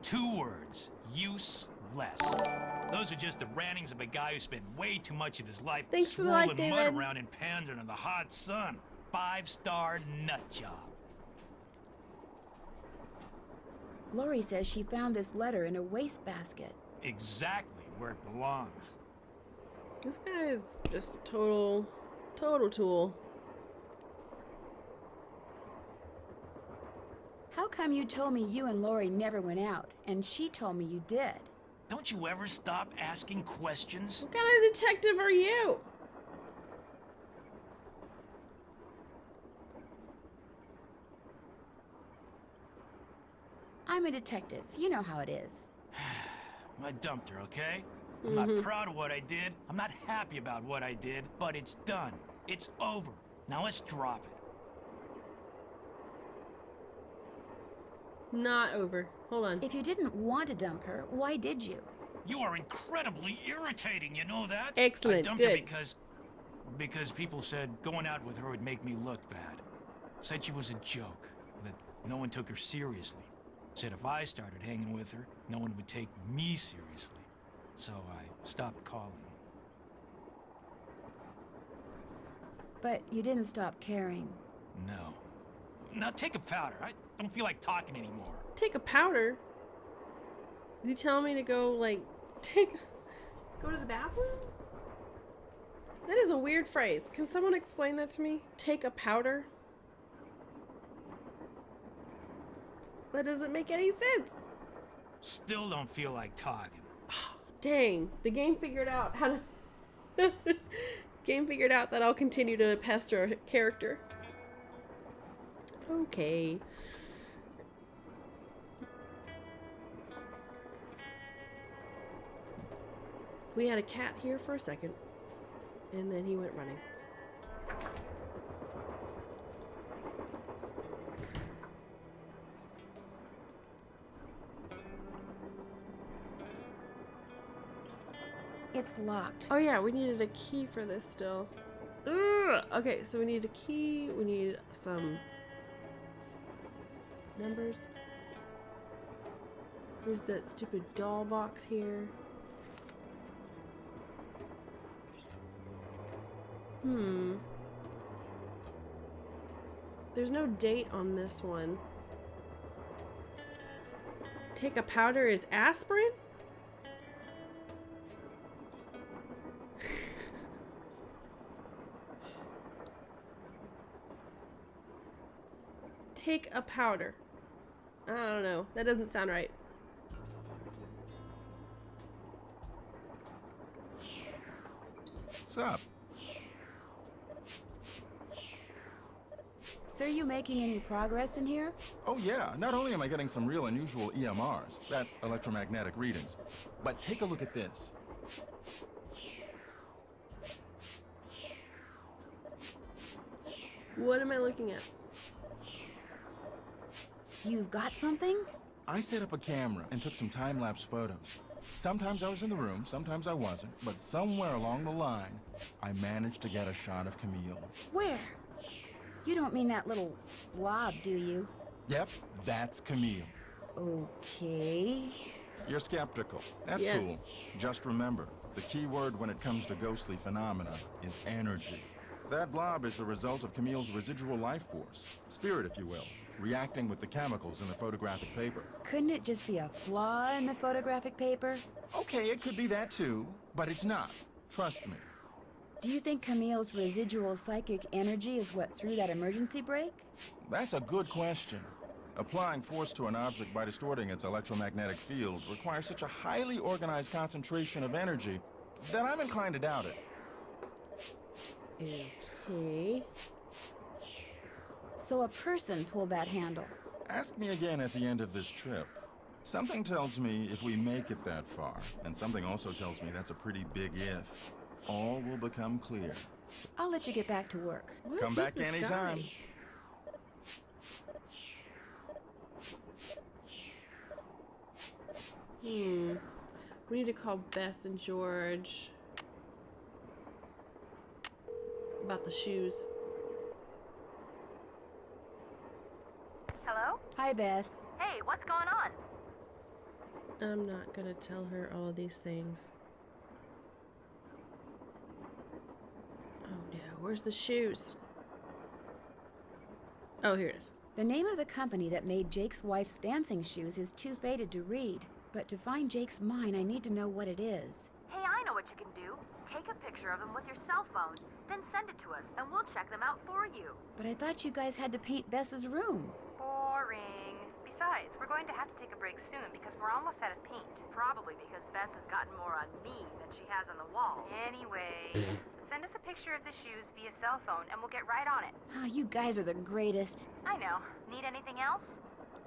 2 words. Useless. Those are just the rantings of a guy who spent way too much of his life swirling mud around in Pandora in the hot sun. 5-star nut job. Lori says she found this letter in a wastebasket. Exactly where it belongs. This guy is just a total tool. How come you told me you and Lori never went out, and she told me you did? Don't you ever stop asking questions? What kind of detective are you? I'm a detective. You know how it is. I dumped her, okay? I'm not proud of what I did. I'm not happy about what I did, but it's done. It's over. Now let's drop it. Not over. Hold on. If you didn't want to dump her, why did you? You are incredibly irritating, you know that? Excellent. I dumped her because people said going out with her would make me look bad. Said she was a joke, that no one took her seriously. Said if I started hanging with her, no one would take me seriously. So I stopped calling. But you didn't stop caring. No. Now take a powder. I don't feel like talking anymore. Take a powder? Is he telling me to go, like, go to the bathroom? That is a weird phrase. Can someone explain that to me? Take a powder? That doesn't make any sense. Still don't feel like talking. Oh, dang. The game figured out how to... Game figured out that I'll continue to pester a character. Okay. We had a cat here for a second, and then he went running. It's locked. Oh yeah, we needed a key for this still. Ugh. Okay, so we need a key, we need some numbers. There's that stupid doll box here. There's no date on this one. Take a powder is aspirin? Take a powder. I don't know. That doesn't sound right. What's up? So are you making any progress in here? Oh yeah, not only am I getting some real unusual EMRs, that's electromagnetic readings, but take a look at this. What am I looking at? You've got something? I set up a camera and took some time-lapse photos. Sometimes I was in the room, sometimes I wasn't, but somewhere along the line, I managed to get a shot of Camille. Where? You don't mean that little blob, do you? Yep, that's Camille. Okay. You're skeptical. That's Yes. cool. Just remember, the key word when it comes to ghostly phenomena is energy. That blob is the result of Camille's residual life force, spirit if you will, reacting with the chemicals in the photographic paper. Couldn't it just be a flaw in the photographic paper? Okay, it could be that too, but it's not. Trust me. Do you think Camille's residual psychic energy is what threw that emergency brake? That's a good question. Applying force to an object by distorting its electromagnetic field requires such a highly organized concentration of energy that I'm inclined to doubt it. Okay. So a person pulled that handle. Ask me again at the end of this trip. Something tells me if we make it that far, and something also tells me that's a pretty big if, all will become clear. I'll let you get back to work. Come back anytime. We need to call Bess and George about the shoes. Hello? Hi, Bess. Hey, what's going on? I'm not gonna tell her all of these things. Oh no, where's the shoes? Oh, here it is. The name of the company that made Jake's wife's dancing shoes is too faded to read. But to find Jake's mine, I need to know what it is. Hey, I know what you can do. Take a picture of them with your cell phone, then send it to us, and we'll check them out for you. But I thought you guys had to paint Bess's room. Boring. Besides, we're going to have to take a break soon because we're almost out of paint. Probably because Bess has gotten more on me than she has on the wall. Anyway, send us a picture of the shoes via cell phone and we'll get right on it. Oh, you guys are the greatest. I know. Need anything else?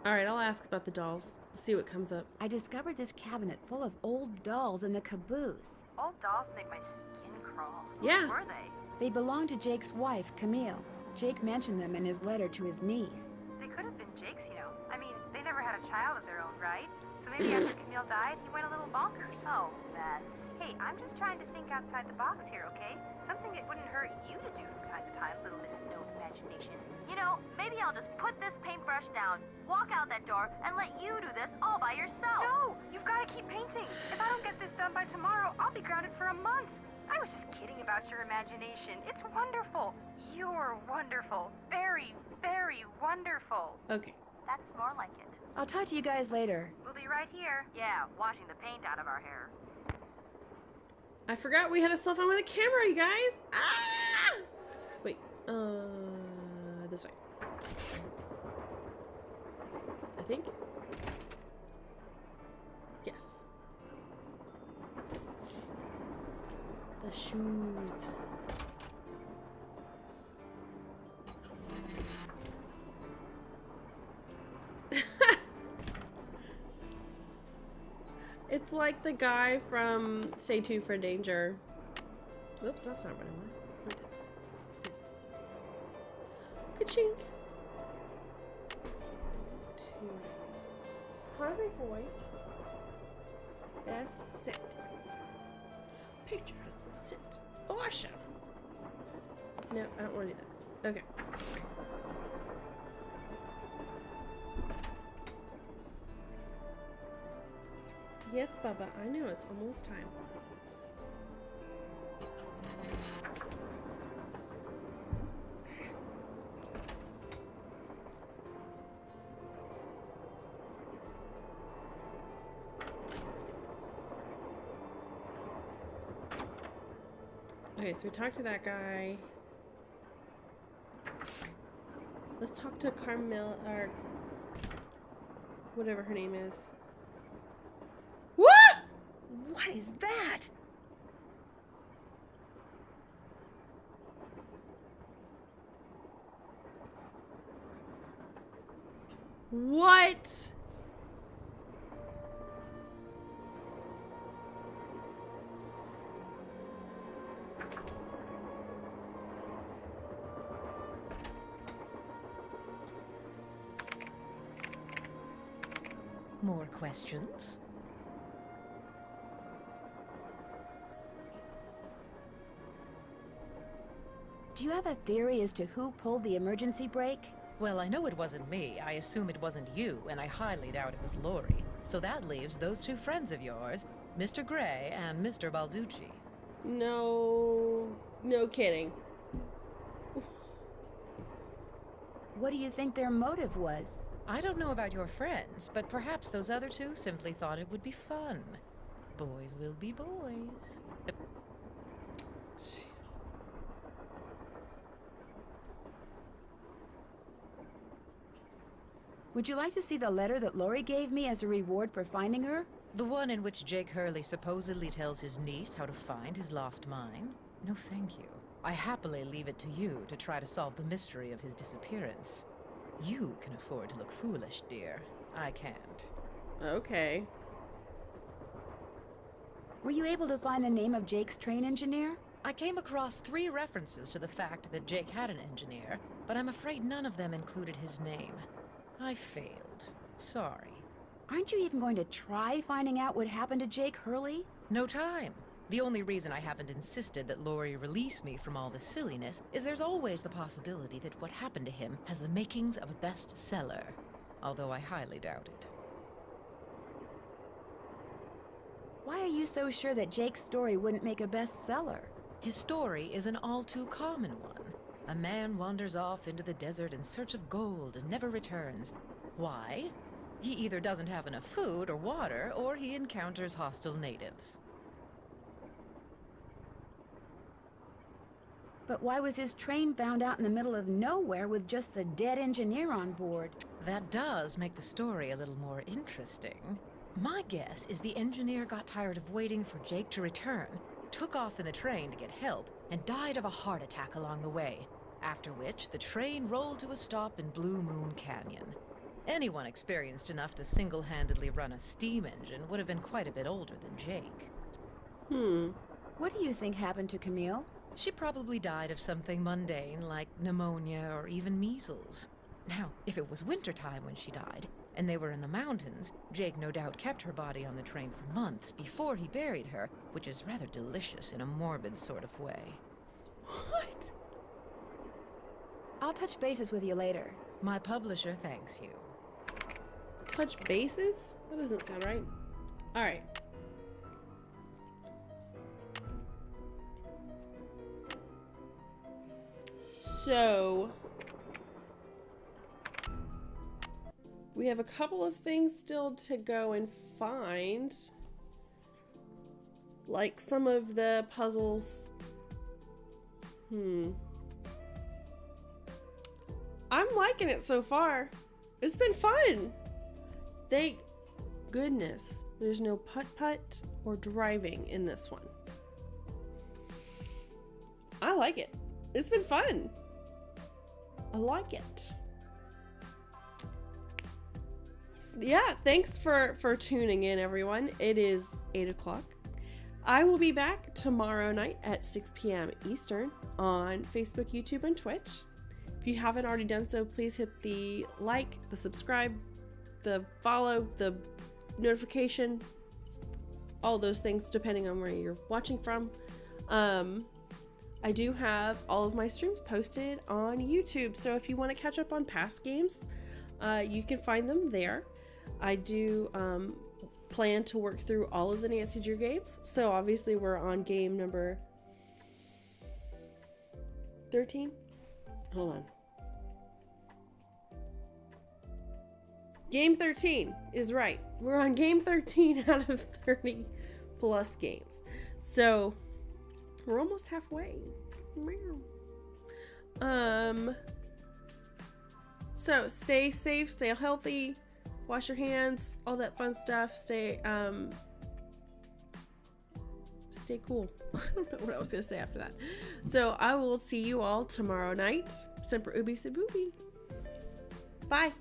Alright, I'll ask about the dolls. See what comes up. I discovered this cabinet full of old dolls in the caboose. Old dolls make my skin crawl. Yeah. Who were they? They belonged to Jake's wife, Camille. Jake mentioned them in his letter to his niece. They could have been Jake's, you know. I mean, they never had a child of their own, right? So maybe after Camille died, he went a little bonkers. Oh, Bess. Hey, I'm just trying to think outside the box here, okay? Something it wouldn't hurt you to do from time to time, little Miss No Imagination. You know, maybe I'll just put this paintbrush down, walk out that door, and let you do this all by yourself. No! You've got to keep painting. If I don't get this done by tomorrow, I'll be grounded for a month. I was just kidding about your imagination. It's wonderful. You're wonderful. Very, very wonderful. Okay. That's more like it. I'll talk to you guys later. We'll be right here. Yeah, washing the paint out of our hair. I forgot we had a cell phone with a camera, you guys! Ah! Wait, this way. I think? Yes. The shoes. It's like the guy from Stay Tuned for Danger. Oops, that's not what I want. What is this? Ka-chink. Hi, big boy. Best sent. Picture has been sent. Awesome. No, I don't want to do that. Okay. Yes, Bubba, I know it's almost time. Okay, so we talked to that guy. Let's talk to Carmel, or whatever her name is. What? What is that? What? More questions? Do you have a theory as to who pulled the emergency brake? Well, I know it wasn't me. I assume it wasn't you, and I highly doubt it was Lori. So that leaves those two friends of yours, Mr. Gray and Mr. Balducci. No kidding. What do you think their motive was? I don't know about your friends, but perhaps those other two simply thought it would be fun. Boys will be boys. Jeez. Would you like to see the letter that Lori gave me as a reward for finding her? The one in which Jake Hurley supposedly tells his niece how to find his lost mine? No, thank you. I happily leave it to you to try to solve the mystery of his disappearance. You can afford to look foolish, dear. I can't. Okay. Were you able to find the name of Jake's train engineer? I came across 3 references to the fact that Jake had an engineer, but I'm afraid none of them included his name. I failed. Sorry. Aren't you even going to try finding out what happened to Jake Hurley? No time. The only reason I haven't insisted that Lori release me from all this silliness is there's always the possibility that what happened to him has the makings of a bestseller, although I highly doubt it. Why are you so sure that Jake's story wouldn't make a bestseller? His story is an all too common one. A man wanders off into the desert in search of gold and never returns. Why? He either doesn't have enough food or water, or he encounters hostile natives. But why was his train found out in the middle of nowhere with just the dead engineer on board? That does make the story a little more interesting. My guess is the engineer got tired of waiting for Jake to return, took off in the train to get help, and died of a heart attack along the way, after which the train rolled to a stop in Blue Moon Canyon. Anyone experienced enough to single-handedly run a steam engine would have been quite a bit older than Jake. What do you think happened to Camille? She probably died of something mundane like pneumonia or even measles. Now, if it was wintertime when she died, and they were in the mountains, Jake no doubt kept her body on the train for months before he buried her, which is rather delicious in a morbid sort of way. What? I'll touch bases with you later. My publisher thanks you. Touch bases? That doesn't sound right. Alright. So we have a couple of things still to go and find. Like some of the puzzles. I'm liking it so far. It's been fun. Thank goodness there's no putt-putt or driving in this one. I like it. It's been fun. I like it. Yeah, thanks for tuning in, everyone. It is 8 o'clock. I will be back tomorrow night at 6 p.m. Eastern on Facebook, YouTube, and Twitch. If you haven't already done so, please hit the like, the subscribe, the follow, the notification, all those things depending on where you're watching from. I do have all of my streams posted on YouTube, so if you want to catch up on past games, you can find them there. I do plan to work through all of the Nancy Drew games, so obviously we're on game number 13. Hold on. Game 13 is right. We're on game 13 out of 30 plus games. So we're almost halfway. So stay safe, stay healthy, wash your hands, all that fun stuff. Stay cool. I don't know what I was gonna say after that. So I will see you all tomorrow night. Semper Ubi Sub Ubi. Bye.